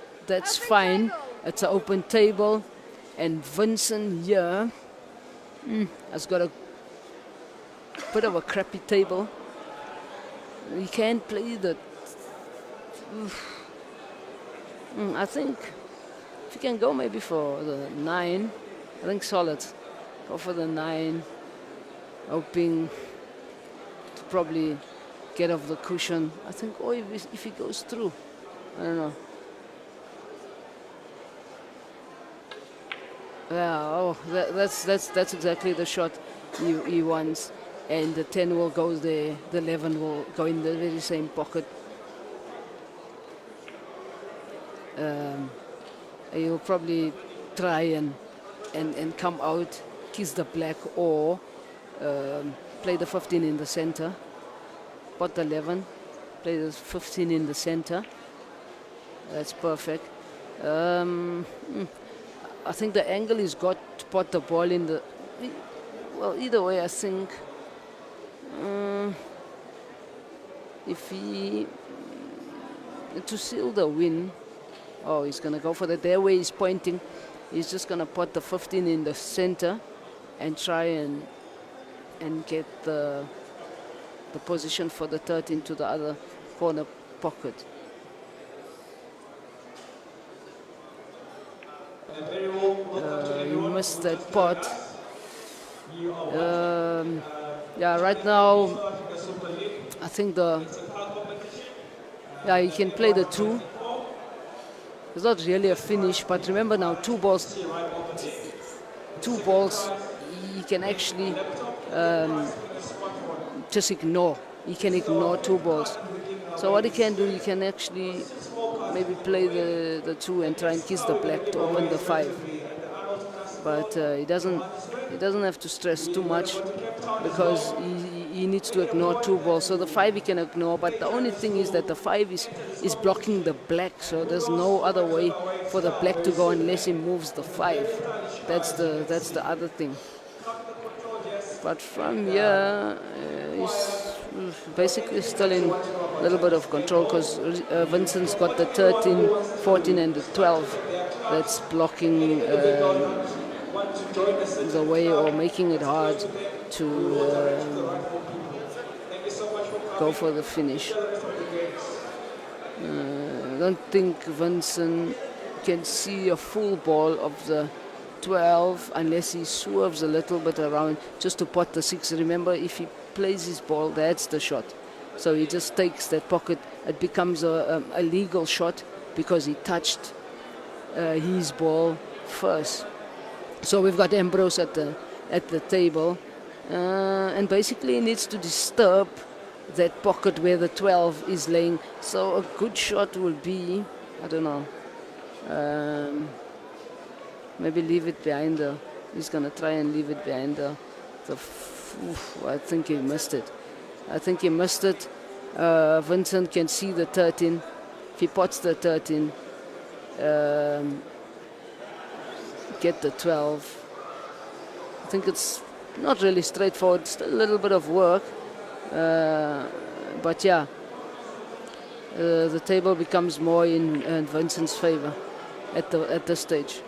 [SPEAKER 9] fine. It's an open table, and Vincent here has got a bit of a crappy table. He can't play the. I think if you can go maybe for the 9, I think solid. Go for the 9, hoping to probably get off the cushion. I think, oh, if he goes through, I don't know. Yeah, oh, that's exactly the shot he wants, and the 10 will go there. The 11 will go in the very same pocket. He'll probably try and come out, kiss the black, or play the 15 in the center. Pot the 11, play the 15 in the center. That's perfect. I think the angle is got to pot the ball in the. Well, either way, I think if he to seal the win. Oh, he's gonna go for that. There where he's pointing, he's just gonna put the 15 in the center and try and get the position for the 13 to the other corner pocket. You missed that pot. Yeah, right now I think he can play the 2. It's not really a finish, but remember now, 2 balls, he can actually just ignore. he can ignore 2 balls. So what he can do, he can actually maybe play the 2 and try and kiss the black to open the 5. But he doesn't have to stress too much because he needs to ignore 2 balls. So the 5 he can ignore, but the only thing is that the 5 is blocking the black. So there's no other way for the black to go unless he moves the 5. That's the other thing. But from here, he's basically still in a little bit of control because Vincent's got the 13, 14 and the 12 that's blocking the way or making it hard to go for the finish. I don't think Vincent can see a full ball of the 12 unless he swerves a little bit around just to pot the 6. Remember, if he plays his ball, that's the shot. So he just takes that pocket. It becomes a legal shot because he touched his ball first. So we've got Ambrose at the table, and basically he needs to disturb that pocket where the 12 is laying. So a good shot will be, I don't know, maybe leave it behind her. He's gonna try and leave it behind her. I think he missed it. Vincent can see the 13. If he pots the 13, get the 12. I think it's not really straightforward. Still a little bit of work, but yeah, the table becomes more in Vincent's favor at this stage.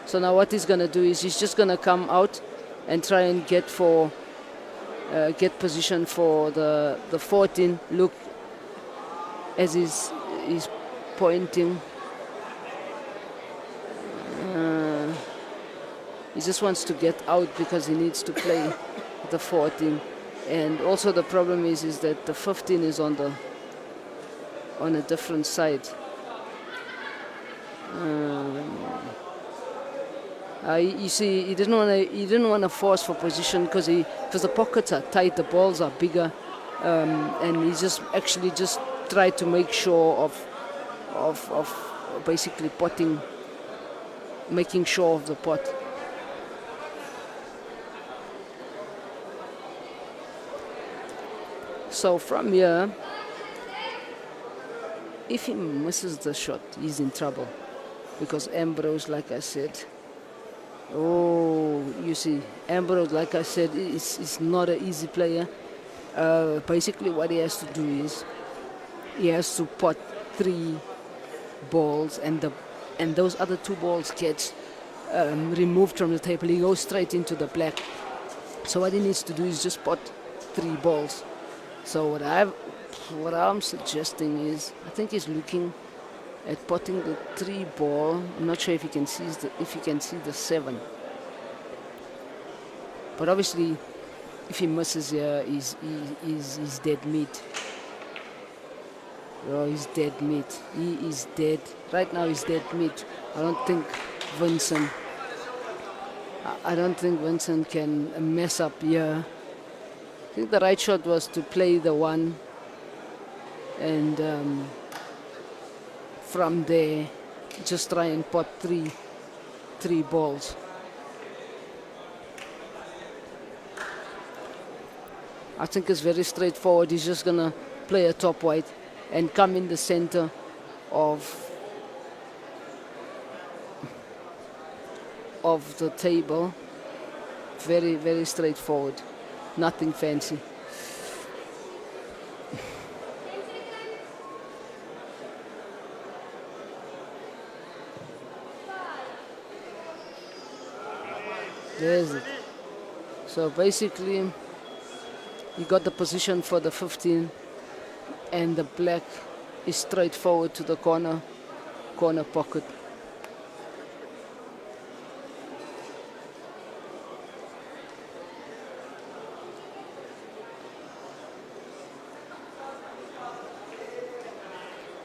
[SPEAKER 9] So now what he's going to do is he's just going to come out and try and get position for the 14. Look, as he's pointing, he just wants to get out because he needs to play the 14. And also the problem is that the 15 is on a different side. You see, he didn't want to force for position because the pockets are tight, the balls are bigger, and he just tried to make sure of basically potting, making sure of the pot. So from here, if he misses the shot, he's in trouble because Ambrose, like I said, you see, Ambrose, like I said, is not an easy player. Basically, what he has to do is he has to pot 3 balls, and those other 2 balls get removed from the table. He goes straight into the black. So what he needs to do is just pot 3 balls. So what I'm suggesting is, I think he's looking at potting the 3 ball. I'm not sure if he can see the 7. But obviously, if he misses here, he's dead meat. Oh, he's dead meat. He is dead. Right now, he's dead meat. I don't think Vincent can mess up here. I think the right shot was to play the 1 and from there just try and pot 3 balls. I think it's very straightforward. He's just gonna play a top white and come in the center of the table. Very, very straightforward. Nothing fancy. There's it. So basically, you got the position for the 15, and the black is straight forward to the corner pocket.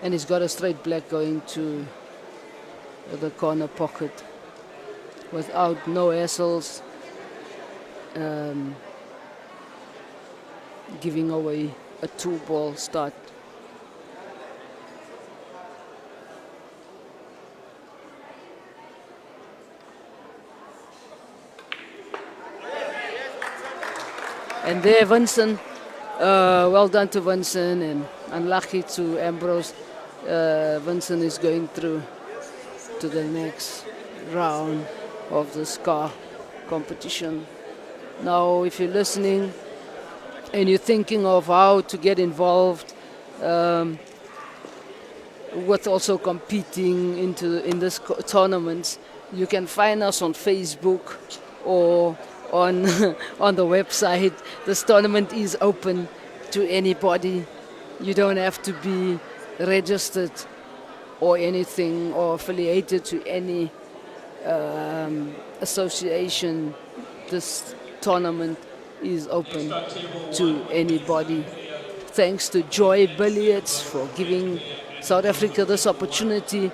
[SPEAKER 9] And he's got a straight black going to the corner pocket without no hassles. giving away a 2-ball start. And there, Vincent, well done to Vincent, and unlucky to Ambrose. Vincent is going through to the next round of the SCAR competition. Now, if you're listening and you're thinking of how to get involved with also competing in this tournaments, you can find us on Facebook or on on the website. This tournament is open to anybody. You don't have to be registered or anything or affiliated to any association. This tournament is open to anybody. Thanks to Joy Billiards for giving South Africa this opportunity.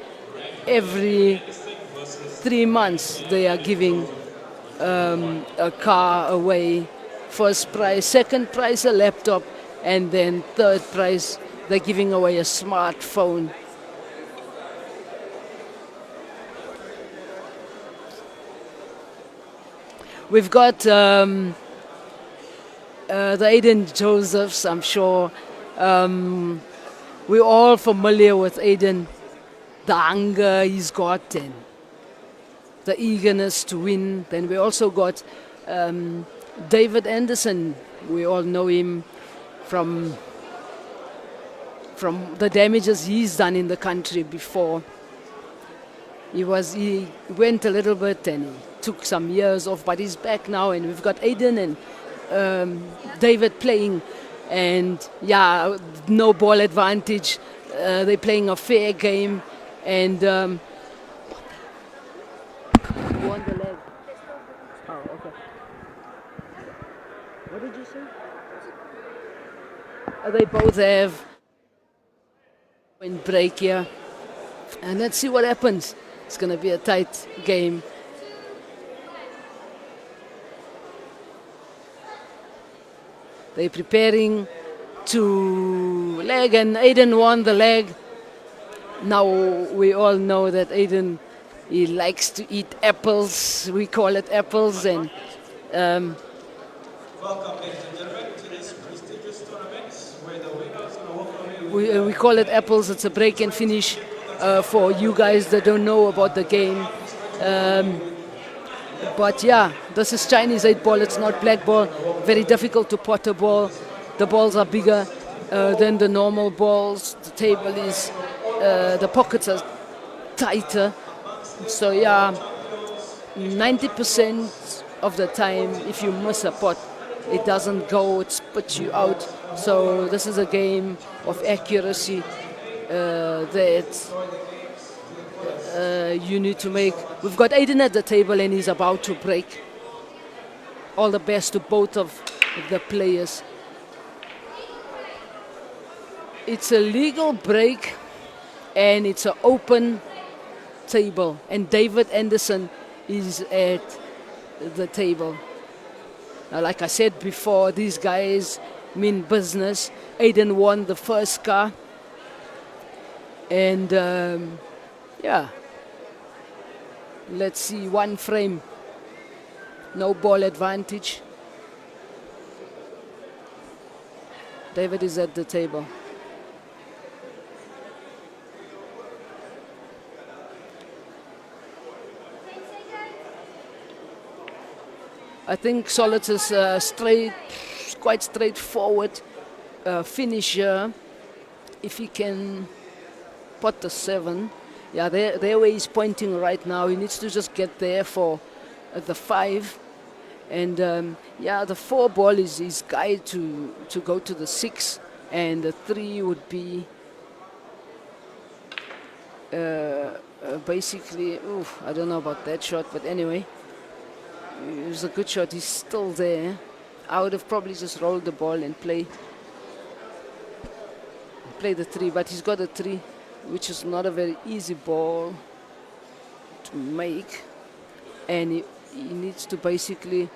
[SPEAKER 9] Every 3 months they are giving a car away. First prize, second prize a laptop, and then third prize they're giving away a smartphone. We've got the Aiden Josephs, I'm sure. We're all familiar with Aiden, the hunger he's got and the eagerness to win. Then we also got David Anderson. We all know him from the damages he's done in the country before. He went a little bit and he took some years off, but he's back now, and we've got Aiden and David playing, and yeah, no ball advantage. They're playing a fair game, and won the leg. Oh, okay. What did you say? They both have point break here, and let's see what happens. It's going to be a tight game. They're preparing to leg, and Aiden won the leg. Now we all know that Aiden, he likes to eat apples. We call it apples, and
[SPEAKER 1] Welcome, ladies and gentlemen, to this prestigious tournament where the winners will walk away with
[SPEAKER 9] we call it apples. It's a break and finish for you guys that don't know about the game. But yeah, this is Chinese 8-ball. It's not black ball. Very difficult to pot a ball. The balls are bigger than the normal balls. The table is, the pockets are tighter. So yeah, 90% of the time, if you miss a pot, it doesn't go, it spits you out. So this is a game of accuracy that you need to make. We've got Aiden at the table, and he's about to break. All the best to both of the players. It's a legal break, and it's an open table, and David Anderson is at the table. Now, like I said before, these guys mean business. Aiden won the first car, and yeah, let's see, one frame, no ball advantage. David is at the table. I think Solids is quite straightforward finisher. If he can pot the 7, yeah, there where he's pointing right now, he needs to just get there for the 5, and yeah, the 4 ball is his guide to go to the 6, and the 3 would be basically. Oof, I don't know about that shot, but anyway. It was a good shot. He's still there. I would have probably just rolled the ball and play the 3, but he's got a 3, which is not a very easy ball to make, and he needs to basically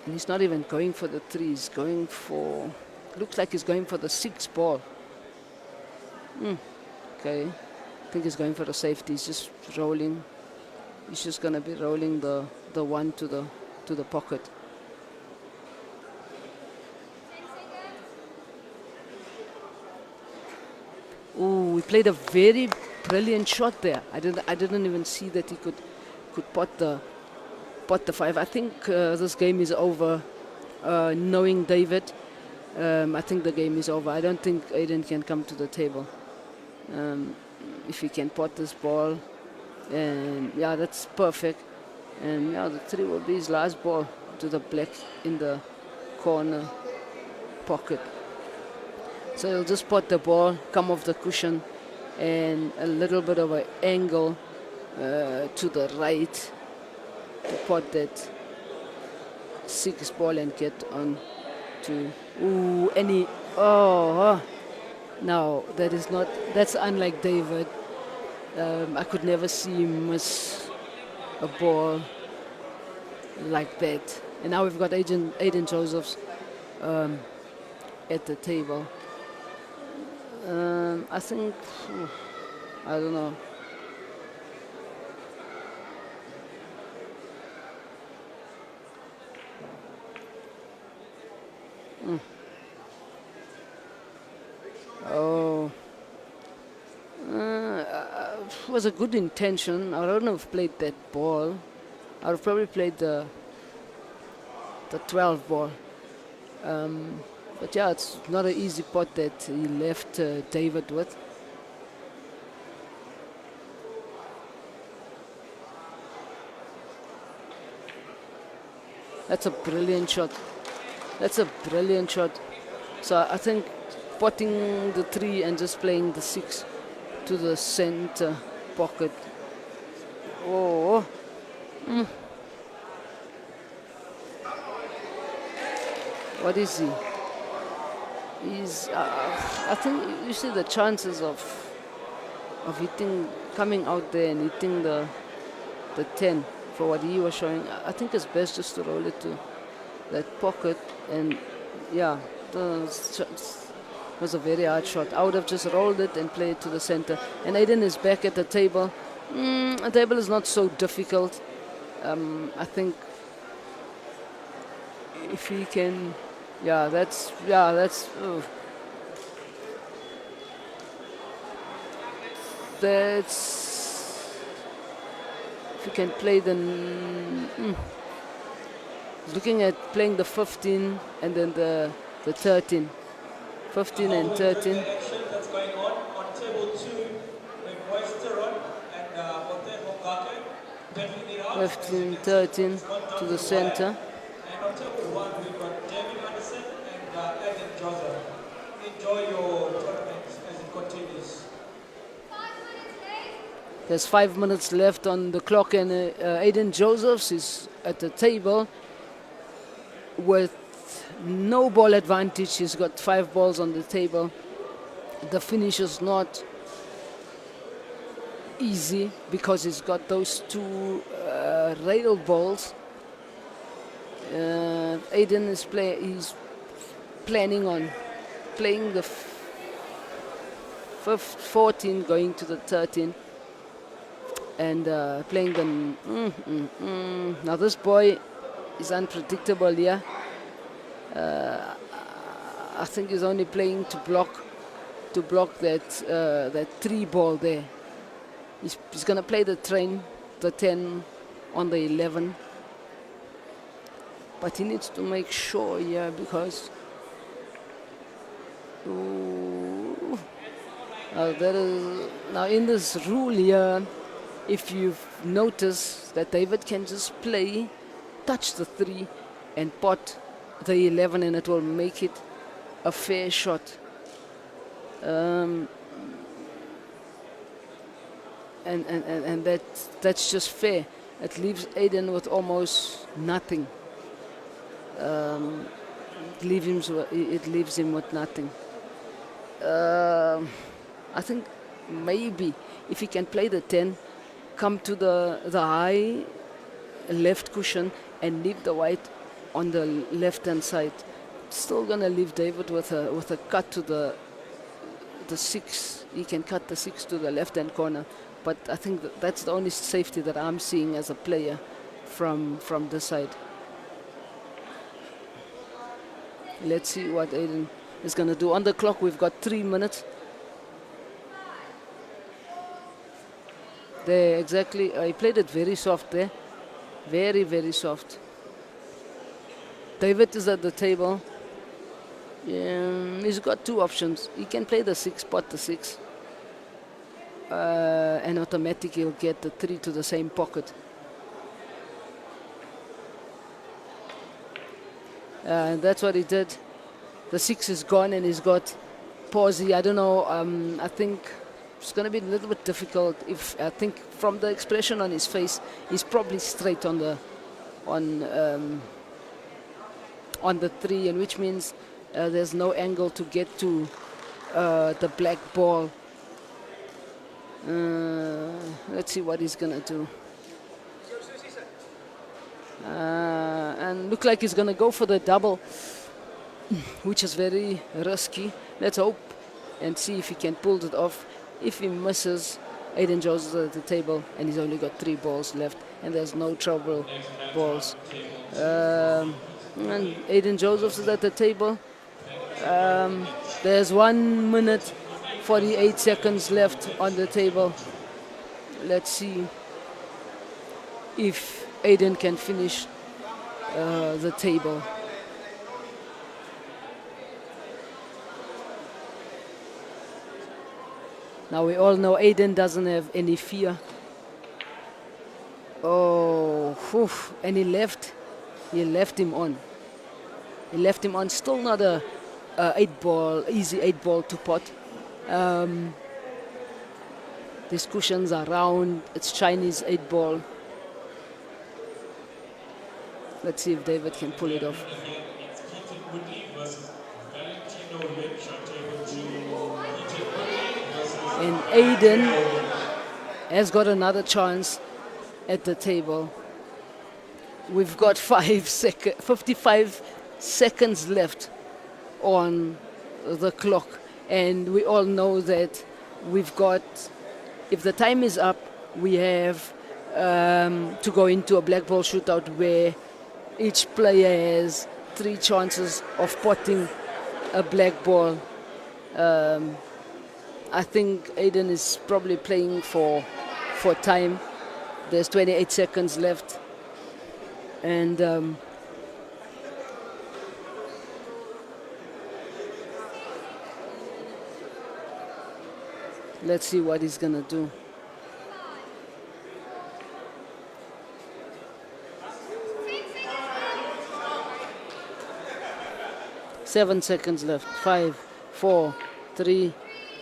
[SPEAKER 9] And he's not even going for the 3, he's going for, looks like he's going for the 6 ball. Okay, I think he's going for the safety. He's just rolling. He's just going to be rolling the 1 to the pocket. Ooh, he played a very brilliant shot there. I didn't even see that he could pot the 5. I think this game is over. Knowing David, I think the game is over. I don't think Aiden can come to the table. If he can pot this ball, and yeah, that's perfect. And yeah, the 3 will be his last ball to the black in the corner pocket. So he'll just pot the ball, come off the cushion, and a little bit of an angle to the right to pot that 6 ball and get on to no, that is not, that's unlike David. I could never see him miss a ball like that. And now we've got Aiden Josephs at the table. I think, I don't know. It was a good intention. I don't know if played that ball. I would probably played the 12 ball. But yeah, it's not an easy pot that he left David with. That's a brilliant shot. That's a brilliant shot. So I think potting the 3 and just playing the 6 to the center pocket. What is he? He's. I think you see the chances of hitting, coming out there and hitting the 10 for what he was showing. I think it's best just to roll it to that pocket, and yeah, it was a very hard shot. I would have just rolled it and played it to the center. And Aiden is back at the table. The table is not so difficult. I think if he can, that's. If you can play the. Looking at playing the 15 and then the 13. 15 and 13.
[SPEAKER 1] That's going on table 2 with Westeron and Hotel Hongake.
[SPEAKER 9] 15, 13 to the center.
[SPEAKER 1] And on table 1 we've got David Anderson and Aiden Joseph. Enjoy your tournament as it continues.
[SPEAKER 9] There's 5 minutes left on the clock, and Aiden Josephs is at the table with no ball advantage. He's got 5 balls on the table. The finish is not easy because he's got those 2 rail balls. Aiden is he's planning on playing the 14 going to the 13 and playing the now this boy is unpredictable here. I think he's only playing to block that 3 ball there. He's gonna play the 10 on the 11, but he needs to make sure here because now in this rule here, if you've noticed that David can just touch the 3 and pot the 11, and it will make it a fair shot. And that's just fair. It leaves Aiden with almost nothing. It leaves him with nothing. I think maybe if he can play the 10, come to the high left cushion and leave the white on the left-hand side. Still gonna leave David with a cut to the 6. He can cut the 6 to the left-hand corner, but I think that's the only safety that I'm seeing as a player from this side. Let's see what Aiden is gonna do. On the clock, we've got 3 minutes. There, exactly. He played it very soft there. Very, very soft. David is at the table. He's got 2 options. He can play the 6, pot the 6. And automatically he'll get the 3 to the same pocket. And that's what he did. The 6 is gone and he's got Pawsey. I don't know. I think it's going to be a little bit difficult. I think from the expression on his face, he's probably straight on the 3, and which means there's no angle to get to the black ball. Let's see what he's gonna do. And look like he's gonna go for the double, which is very risky. Let's hope and see if he can pull it off. If he misses, Aiden Jones is at the table and he's only got 3 balls left, and there's no trouble balls. And Aiden Joseph is at the table. There's 1 minute 48 seconds left on the table. Let's see if Aiden can finish the table. Now we all know Aiden doesn't have any fear. Oh, whew, and he left him on. He left him on. Still not a 8-ball, easy 8-ball to pot. These cushions are round. It's Chinese 8-ball. Let's see if David can pull it off. And Aiden has got another chance at the table. We've got 55 seconds left on the clock, and we all know that we've got, if the time is up, we have to go into a black ball shootout where each player has 3 chances of potting a black ball. I think Aiden is probably playing for time. There's 28 seconds left, and let's see what he's gonna do. Seven seconds left. 5, 4, 3,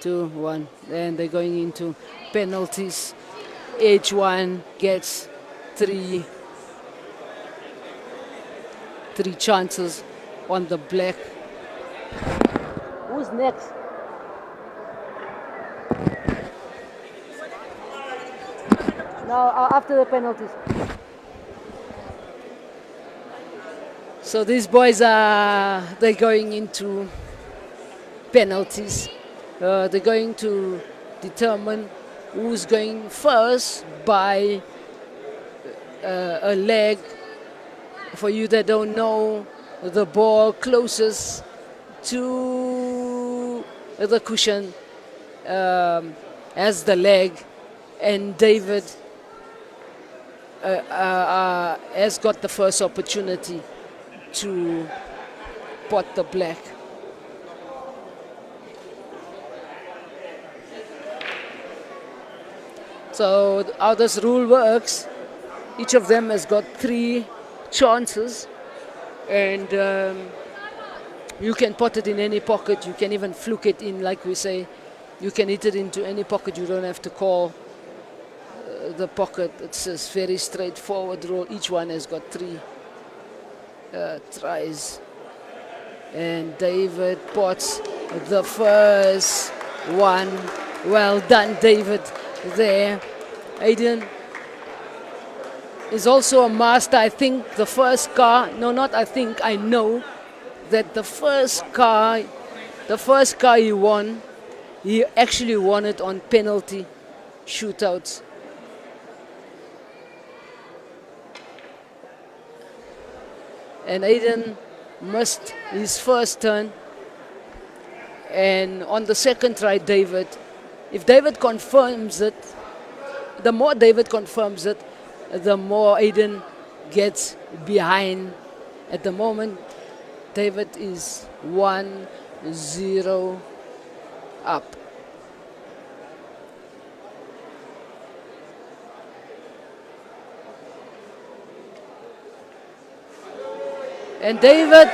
[SPEAKER 9] 2, 1. And they're going into penalties. Each one gets 3 chances on the black. Who's next? Now after the penalties. So these boys they're going into penalties. They're going to determine who's going first by a leg. For you that don't know, the ball closest to the cushion as the leg, and David has got the first opportunity to pot the black. So how this rule works, each of them has got 3 chances, and you can pot it in any pocket. You can even fluke it in, like we say. You can hit it into any pocket. You don't have to call the pocket. It's a very straightforward rule. Each one has got 3 tries. And David pots the first one. Well done, David, there. Aiden is also a master. I think the first car, no, not I think, I know that the first car he won, he actually won it on penalty shootouts. And Aiden missed his first turn. And on the second try, if David confirms it, the more David confirms it, the more Aiden gets behind. At the moment, David is 1-0 up. And David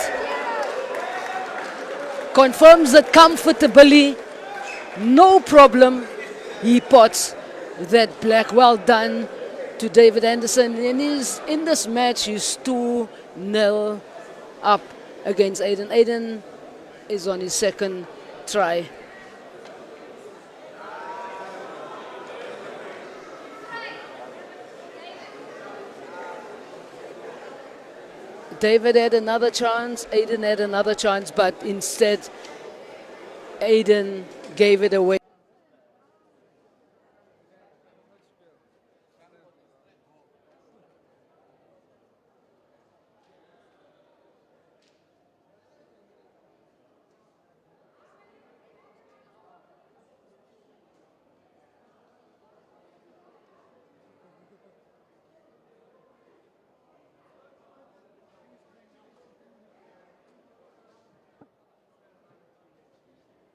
[SPEAKER 9] confirms it comfortably, no problem. He pots that black. Well done to David Anderson. And in this match, he's 2-0 up against Aiden. Aiden is on his second try. David had another chance, Aiden had another chance, but instead Aiden gave it away.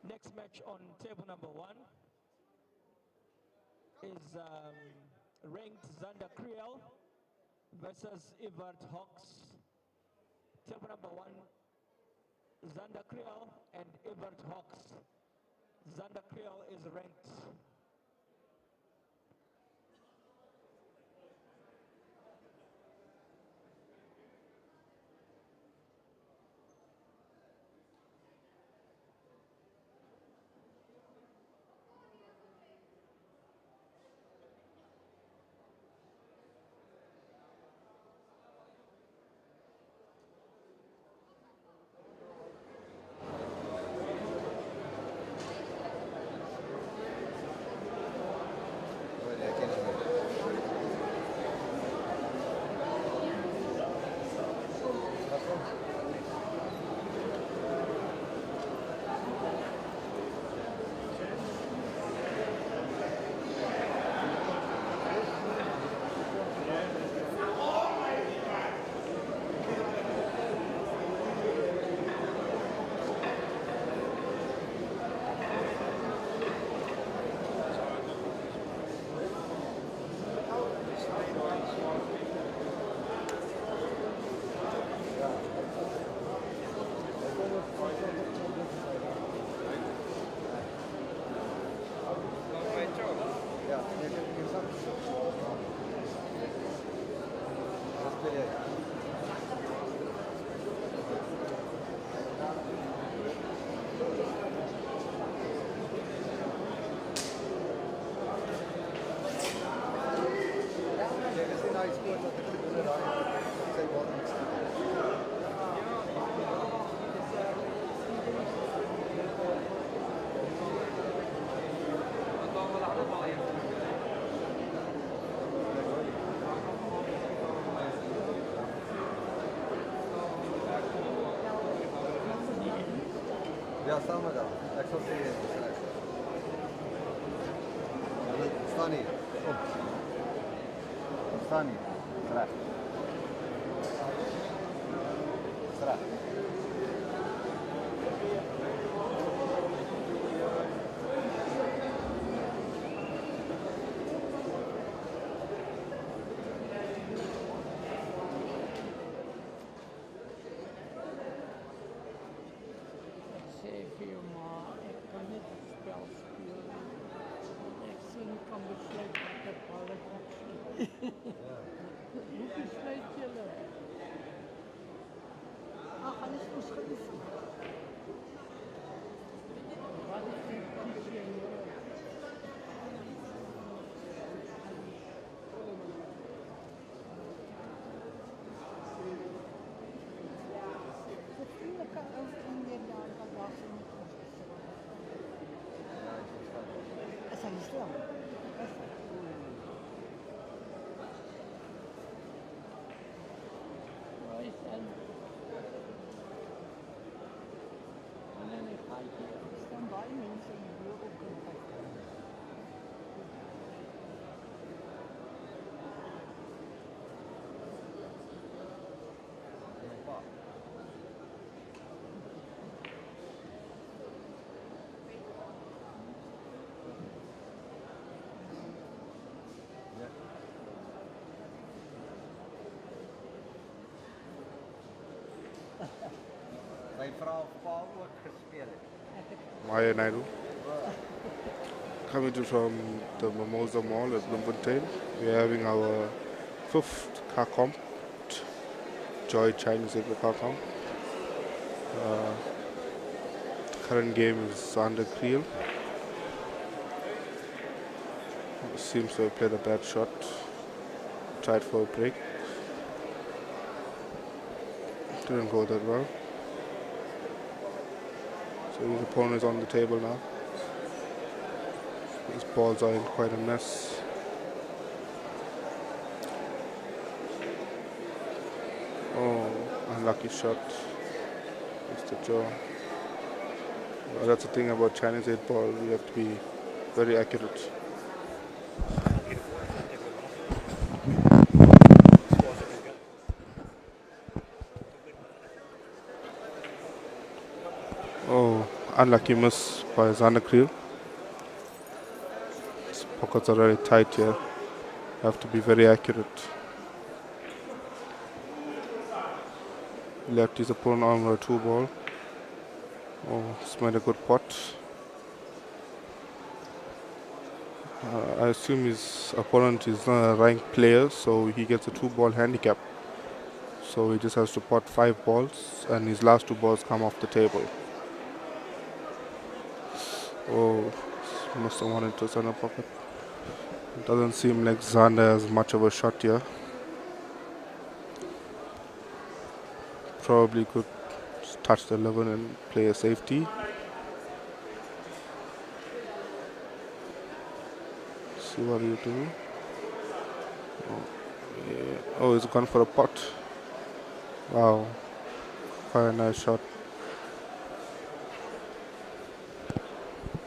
[SPEAKER 1] Next match on table number 1 is ranked Zander Kriel versus Evert Hawks. Table number 1, Zander Kriel and Evert Hawks. Zander Kriel is ranked.
[SPEAKER 3] Ja, samo da. Ek sal sê staan nie. Staan nie. Reg. Reg.
[SPEAKER 10] Maya Naidu. Coming to from the Mimosa Mall at Bloemfontein. We're having our 5th car comp, Joy Chinese car comp. Current game is under Creel. Seems to have played a bad shot. Tried for a break. Didn't go that well. So his opponent is on the table now. His balls are in quite a mess. Oh, unlucky shot. It's the jaw. Well, that's the thing about Chinese 8 ball. You have to be very accurate. Oh, unlucky miss by Xander Creel. His pockets are very tight here. Have to be very accurate. Left his opponent on a 2 ball. Oh, it's made a good pot. I assume his opponent is not a ranked player, so he gets a 2 ball handicap. So he just has to pot 5 balls, and his last 2 balls come off the table. Oh, must have wanted to center pocket. It doesn't seem like Xander has much of a shot here. Probably could touch the 11 and play a safety. See what you do. Oh, yeah. Oh, he's gone for a pot. Wow, quite a nice shot.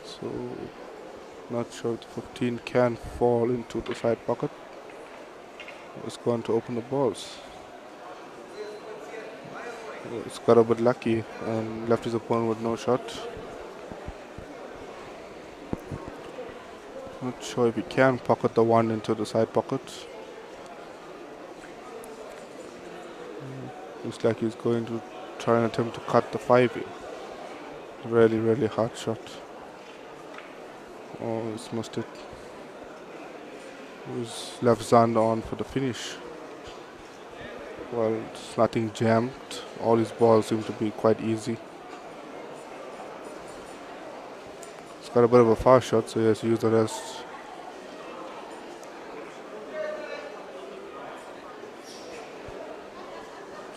[SPEAKER 10] So, not sure if the 15 can fall into the side pocket. It's going to open the balls. It's got a bit lucky and left his opponent with no shot. Not sure if he can pocket the 1 into the side pocket. Looks like he's going to try and attempt to cut the 5 in. Really, really hard shot. Oh, it's must it. He's left Xander on for the finish. Well, it's nothing jammed. All his balls seem to be quite easy. He's got a bit of a fast shot, so he has to use the rest.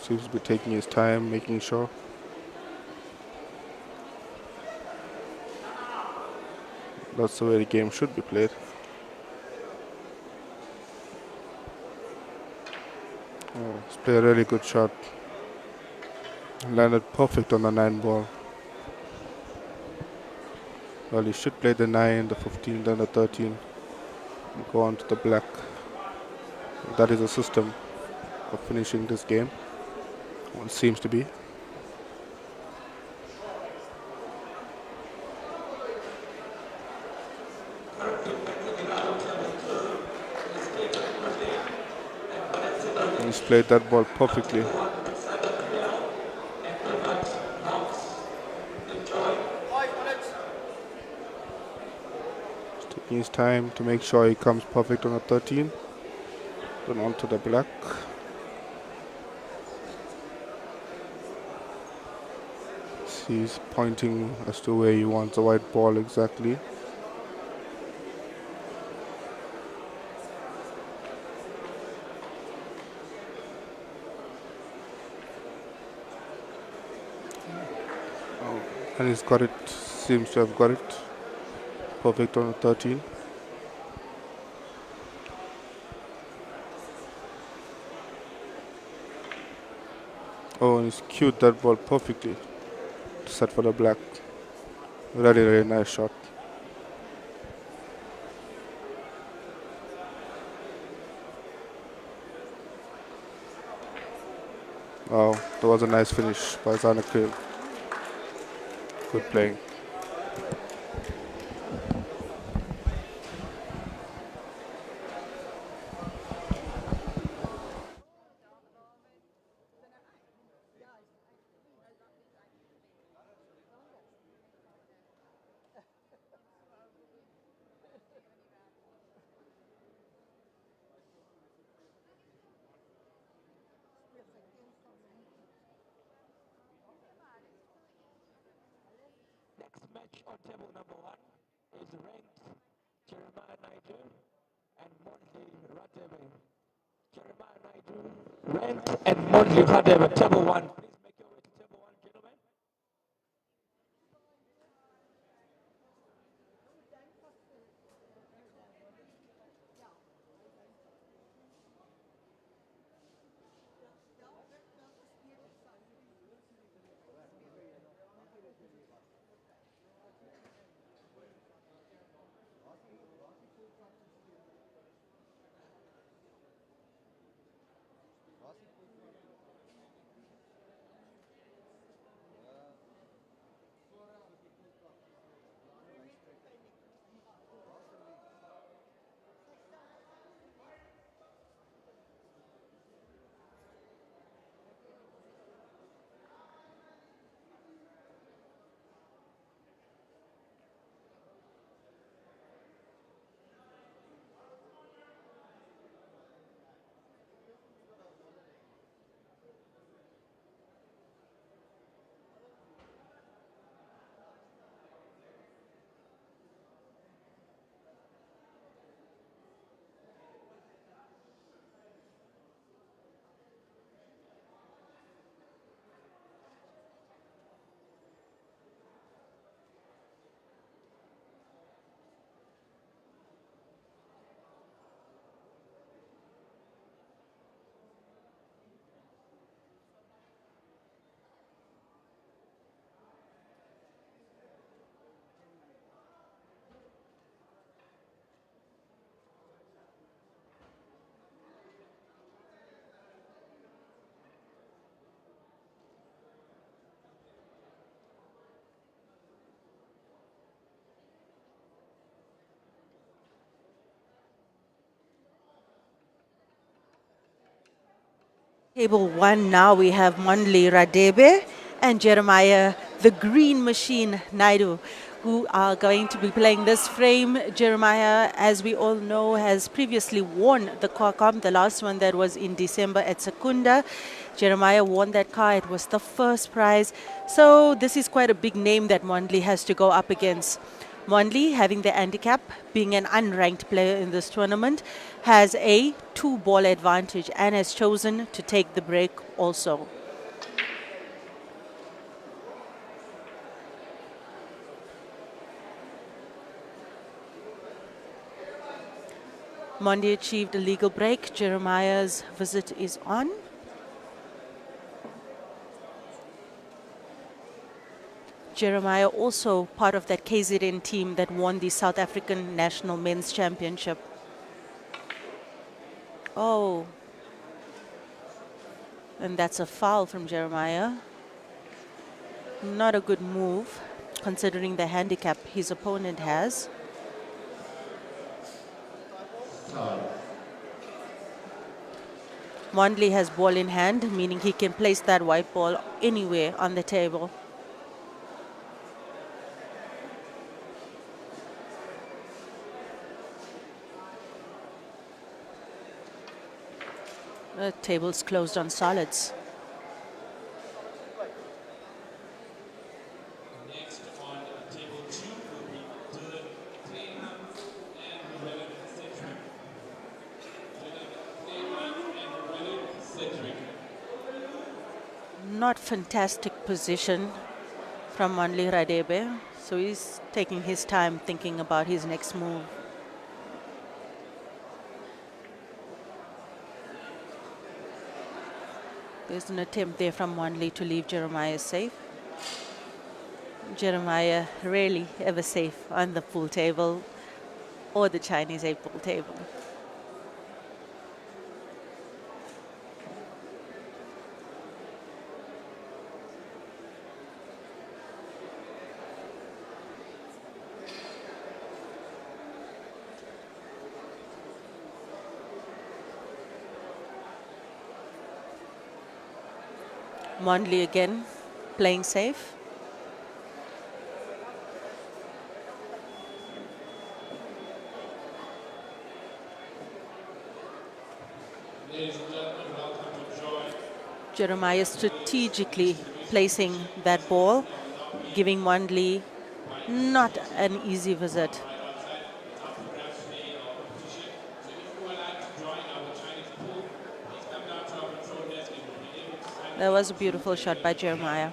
[SPEAKER 10] Seems to be taking his time, making sure. That's the way the game should be played. Oh, he's played a really good shot. Landed perfect on the 9 ball. Well, he should play the 9, the 15, then the 13. And go on to the black. That is a system of finishing this game. Well, it seems to be. He's played that ball perfectly. He's taking his time to make sure he comes perfect on a 13. Then onto the black. He's pointing as to where he wants the white ball exactly. And he's got it, seems to have got it. Perfect on a 13. Oh, and he's cued that ball perfectly. Set for the black. Really, really nice shot. Wow, that was a nice finish by Zanakil. Good playing.
[SPEAKER 1] Next match on table number 1 is ranked Jeremiah Naidu and Mondli Radebe. Jeremiah Naidu, ranked and Mondli Radebe, table 1. Please make your way to table 1, gentlemen.
[SPEAKER 11] Table 1 now we have Mondli Radebe and Jeremiah the Green Machine Naidu, who are going to be playing this frame. Jeremiah, as we all know, has previously won the car comp, the last one that was in December at Secunda. Jeremiah won that car. It was the first prize. So this is quite a big name that Mondli has to go up against. Mondli, having the handicap, being an unranked player in this tournament, has a 2-ball advantage and has chosen to take the break also. Mondli achieved a legal break. Jeremiah's visit is on. Jeremiah also part of that KZN team that won the South African National Men's Championship. Oh. And that's a foul from Jeremiah. Not a good move, considering the handicap his opponent has. Mondli has ball in hand, meaning he can place that white ball anywhere on the table. The table's closed on solids.
[SPEAKER 4] Next on table 2 will be Dylan Clayman and Willem Cedric.
[SPEAKER 11] Not fantastic position from Mondli Radebe, so he's taking his time thinking about his next move. There's an attempt there from Mondli to leave Jeremiah safe. Jeremiah rarely ever safe on the pool table or the Chinese 8-ball table. Mondley again playing safe. Jeremiah strategically placing that ball, giving Mondley not an easy visit. That was a beautiful shot by Jeremiah.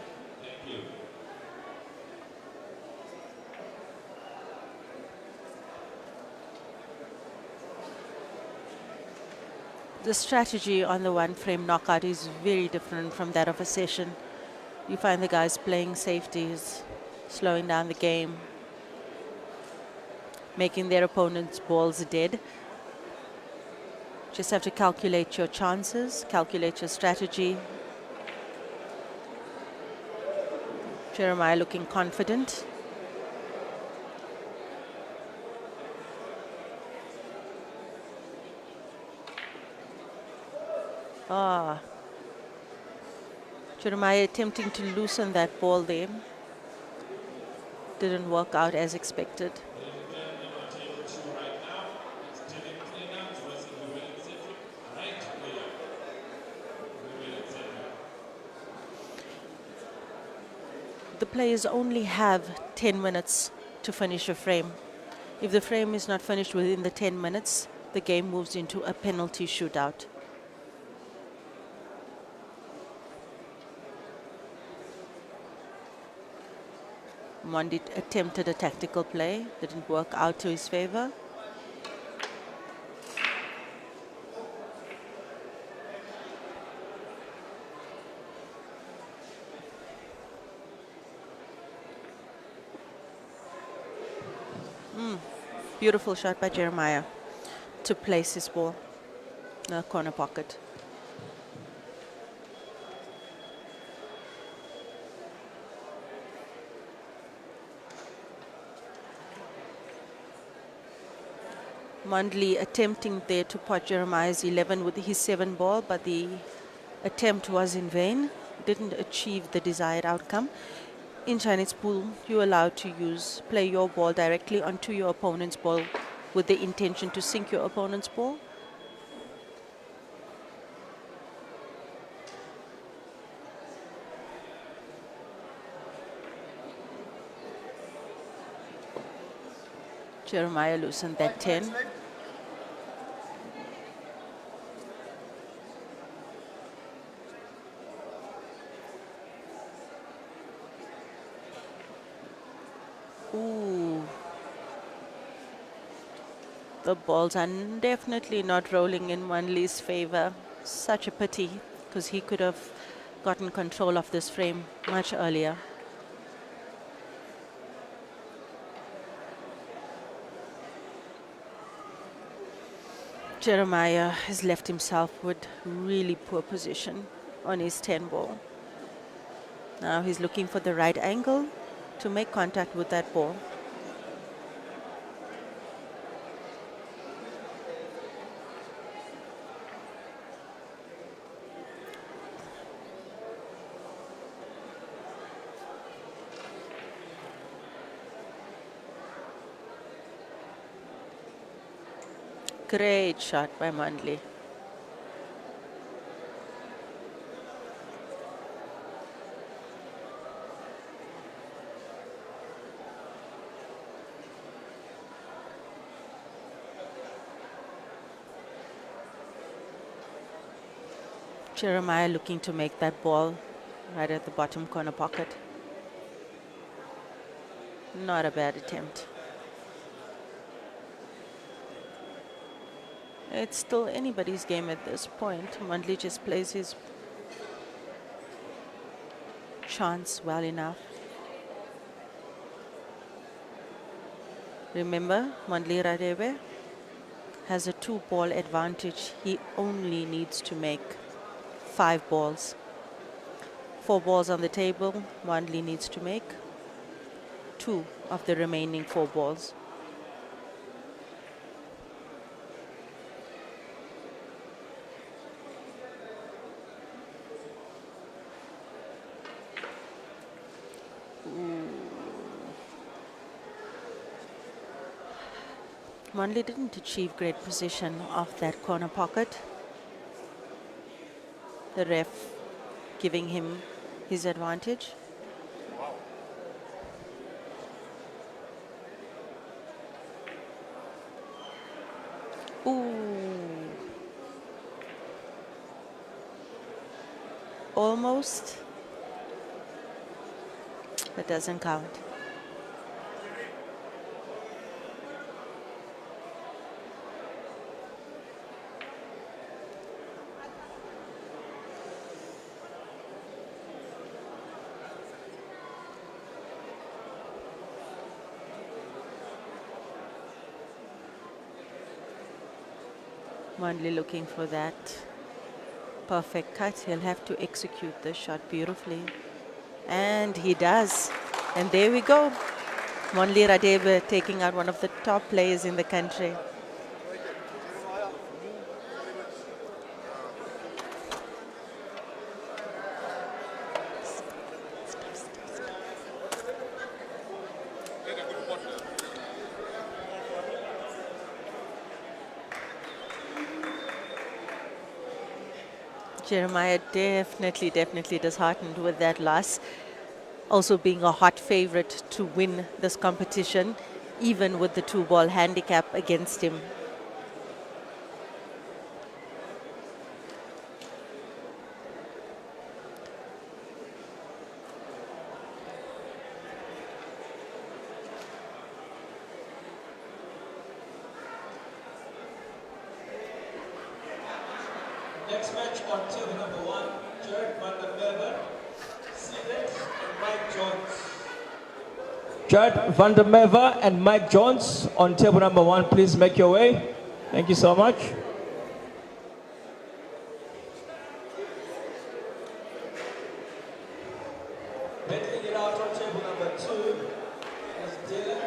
[SPEAKER 11] The strategy on the one-frame knockout is very different from that of a session. You find the guys playing safeties, slowing down the game, making their opponent's balls dead. Just have to calculate your chances, calculate your strategy. Jeremiah looking confident. Jeremiah attempting to loosen that ball there. Didn't work out as expected. The players only have 10 minutes to finish a frame. If the frame is not finished within the 10 minutes, the game moves into a penalty shootout. Mondi attempted a tactical play, didn't work out to his favor. Beautiful shot by Jeremiah to place his ball in the corner pocket. Mondley attempting there to pot Jeremiah's 11 with his 7 ball, but the attempt was in vain. Didn't achieve the desired outcome. In Chinese pool, you're allowed to play your ball directly onto your opponent's ball with the intention to sink your opponent's ball. Jeremiah loosened that 10. The balls are definitely not rolling in Mondley's favor. Such a pity, because he could have gotten control of this frame much earlier. Jeremiah has left himself with really poor position on his 10 ball. Now he's looking for the right angle to make contact with that ball. Great shot by Mondley. Jeremiah looking to make that ball right at the bottom corner pocket. Not a bad attempt. It's still anybody's game at this point. Mondley just plays his chance well enough. Remember, Mandli Radebe has a 2-ball advantage. He only needs to make 5 balls. 4 balls on the table. Mandli needs to make 2 of the remaining 4 balls. Manley didn't achieve great position off that corner pocket. The ref giving him his advantage. Ooh. Almost. That doesn't count. Mandley looking for that perfect cut. He'll have to execute the shot beautifully. And he does. And there we go. Mandley Radebe taking out one of the top players in the country. Jeremiah definitely disheartened with that loss. Also being a hot favorite to win this competition, even with the 2-ball handicap against him.
[SPEAKER 1] Next match on table number 1, Jared van der Merwe, seated, and Mike Jones. Jared van der Merwe and Mike Jones on table number 1, please make your way. Thank you so much. Battling it out on table number 2 is Dylan,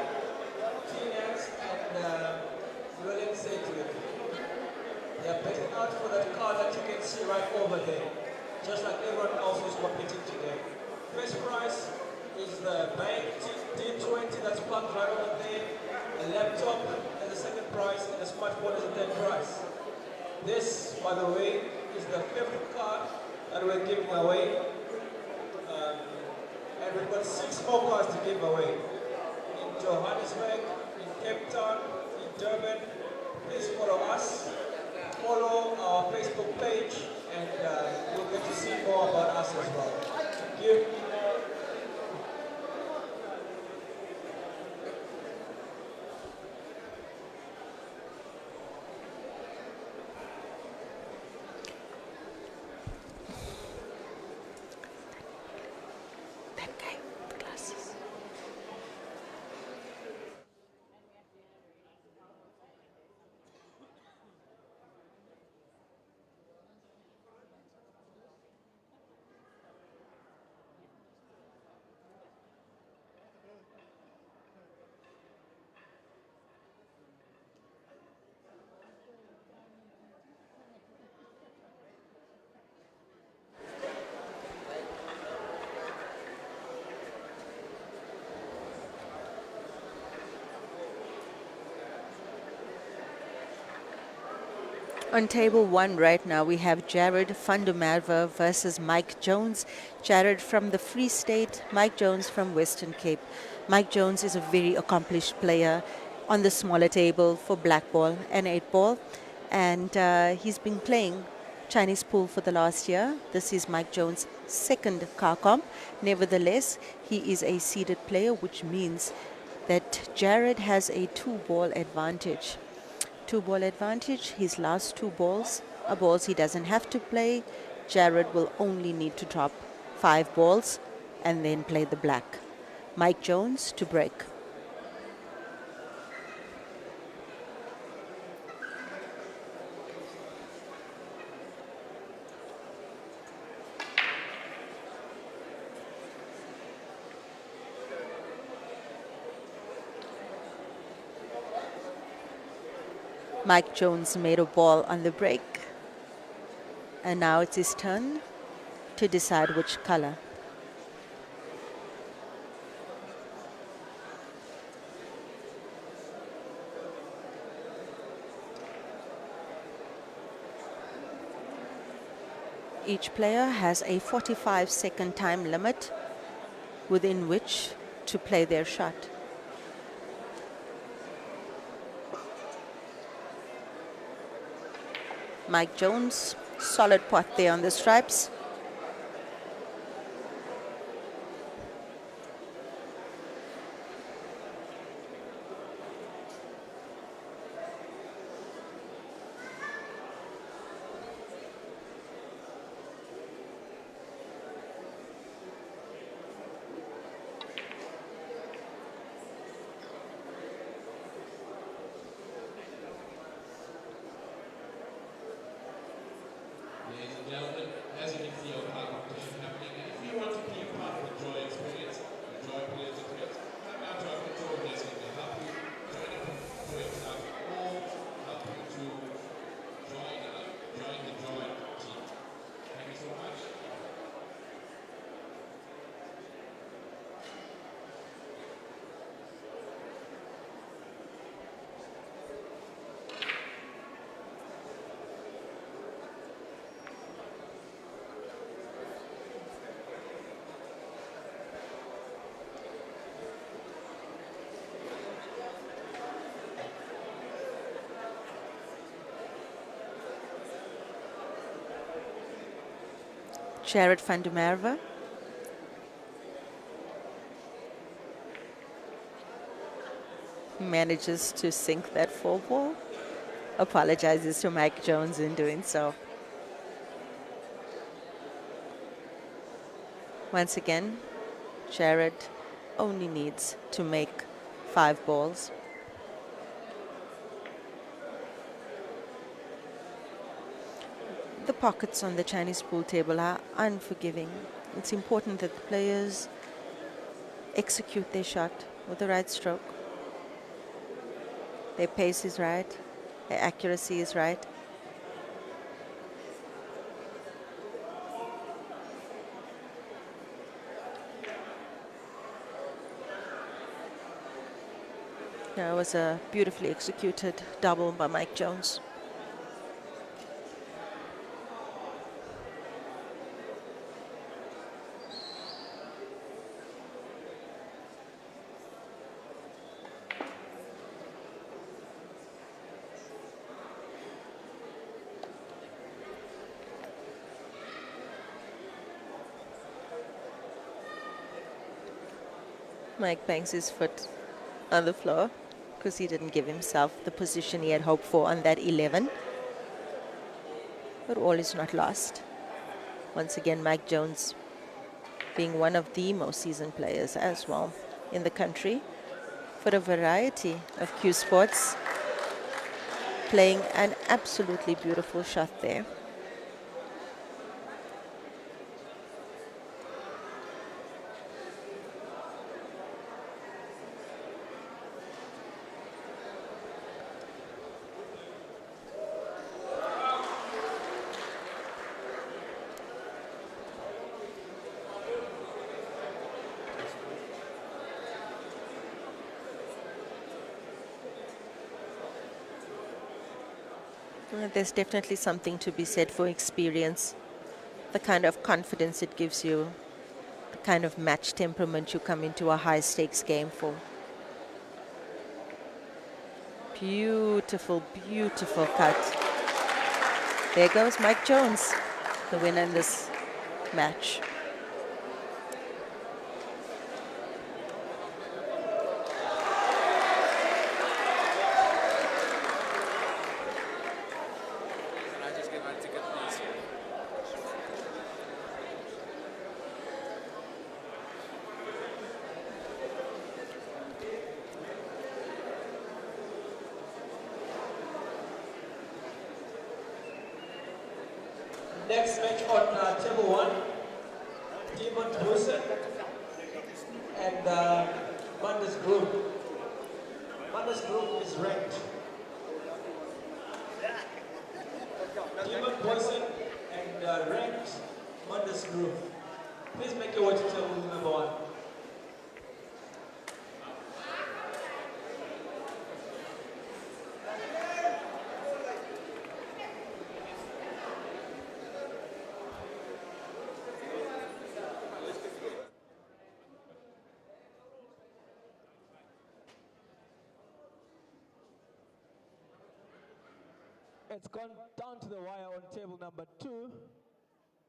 [SPEAKER 1] Tinax, and Roland Sedgwick. They are betting out for that car that you can see right over there, just like everyone else who's competing today. First prize is the bank D20 that's parked right over there, a laptop as the second prize, and a smartphone as the third prize. This, by the way, is the 5th car that we're giving away. And we've got 6 more cars to give away. In Johannesburg, in Cape Town, in Durban. Please follow us. Follow our Facebook page, and you'll get to see more about us as well. Thank you.
[SPEAKER 11] That guy with the glasses. On table 1 right now, we have Jared van der Merwe versus Mike Jones. Jared from the Free State, Mike Jones from Western Cape. Mike Jones is a very accomplished player on the smaller table for black ball and 8-ball. And he's been playing Chinese pool for the last year. This is Mike Jones' second car comp. Nevertheless, he is a seeded player, which means that Jared has a 2-ball advantage. 2-ball advantage. His last 2 balls are balls he doesn't have to play. Jared will only need to drop 5 balls and then play the black. Mike Jones to break. Mike Jones made a ball on the break. And now it's his turn to decide which color. Each player has a 45-second time limit within which to play their shot. Mike Jones, solid pot there on the stripes.
[SPEAKER 4] Ladies and gentlemen, as you can see, our car competition happening. And if you want to be a part of the Joy experience, the Joy Billiards experience, come down to our control desk and we'll help you join up for yourself or help you to join the Joy team. Thank you so much.
[SPEAKER 11] Jared van der Merwe. Manages to sink that 4-ball. Apologizes to Mike Jones in doing so. Once again, Jared only needs to make 5 balls. The pockets on the Chinese pool table are unforgiving. It's important that the players execute their shot with the right stroke. Their pace is right, their accuracy is right. That was a beautifully executed double by Mike Jones. Mike bangs his foot on the floor because he didn't give himself the position he had hoped for on that 11. But all is not lost. Once again, Mike Jones being one of the most seasoned players as well in the country for a variety of cue sports, playing an absolutely beautiful shot there. There's definitely something to be said for experience, the kind of confidence it gives you, the kind of match temperament you come into a high-stakes game for. Beautiful, beautiful cut. There goes Mike Jones, the winner in this match.
[SPEAKER 1] Next match on table 1, Demon Wilson and Manda's group. Manda's group is ranked Human Poison and Ranked Mundus Group. Please make your way to table number 1. It's gone down to the wire on table number 2.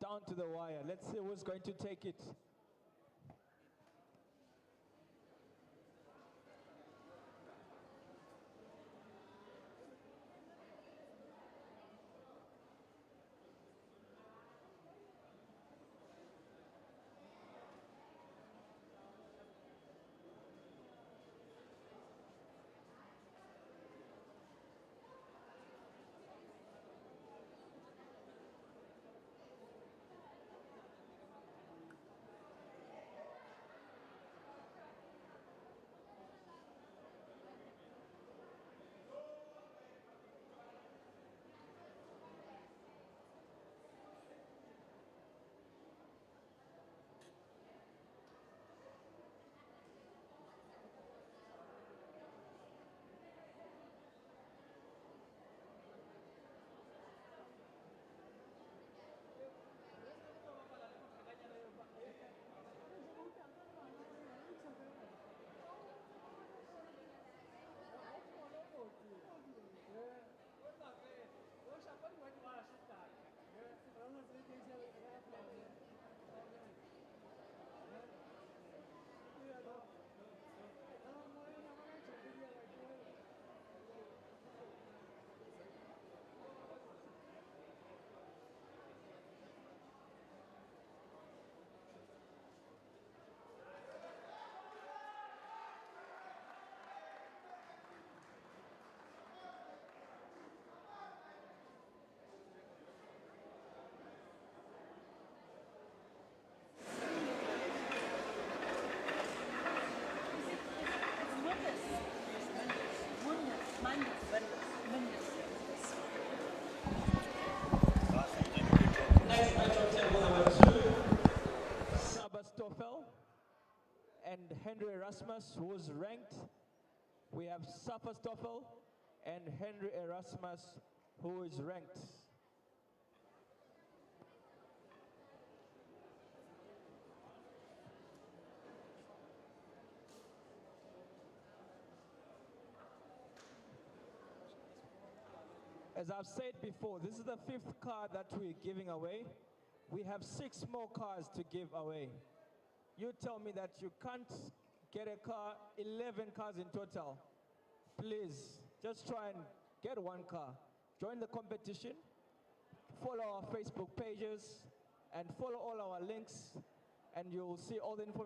[SPEAKER 1] Down to the wire. Let's see who's going to take it. Next match on table number 2, Sabastofel and Henry Erasmus, who's ranked. We have Sabastofel and Henry Erasmus, who is ranked. As I've said before, this is the 5th car that we're giving away. We have 6 more cars to give away. You tell me that you can't get a car, 11 cars in total. Please, just try and get 1 car. Join the competition, follow our Facebook pages, and follow all our links, and you'll see all the information.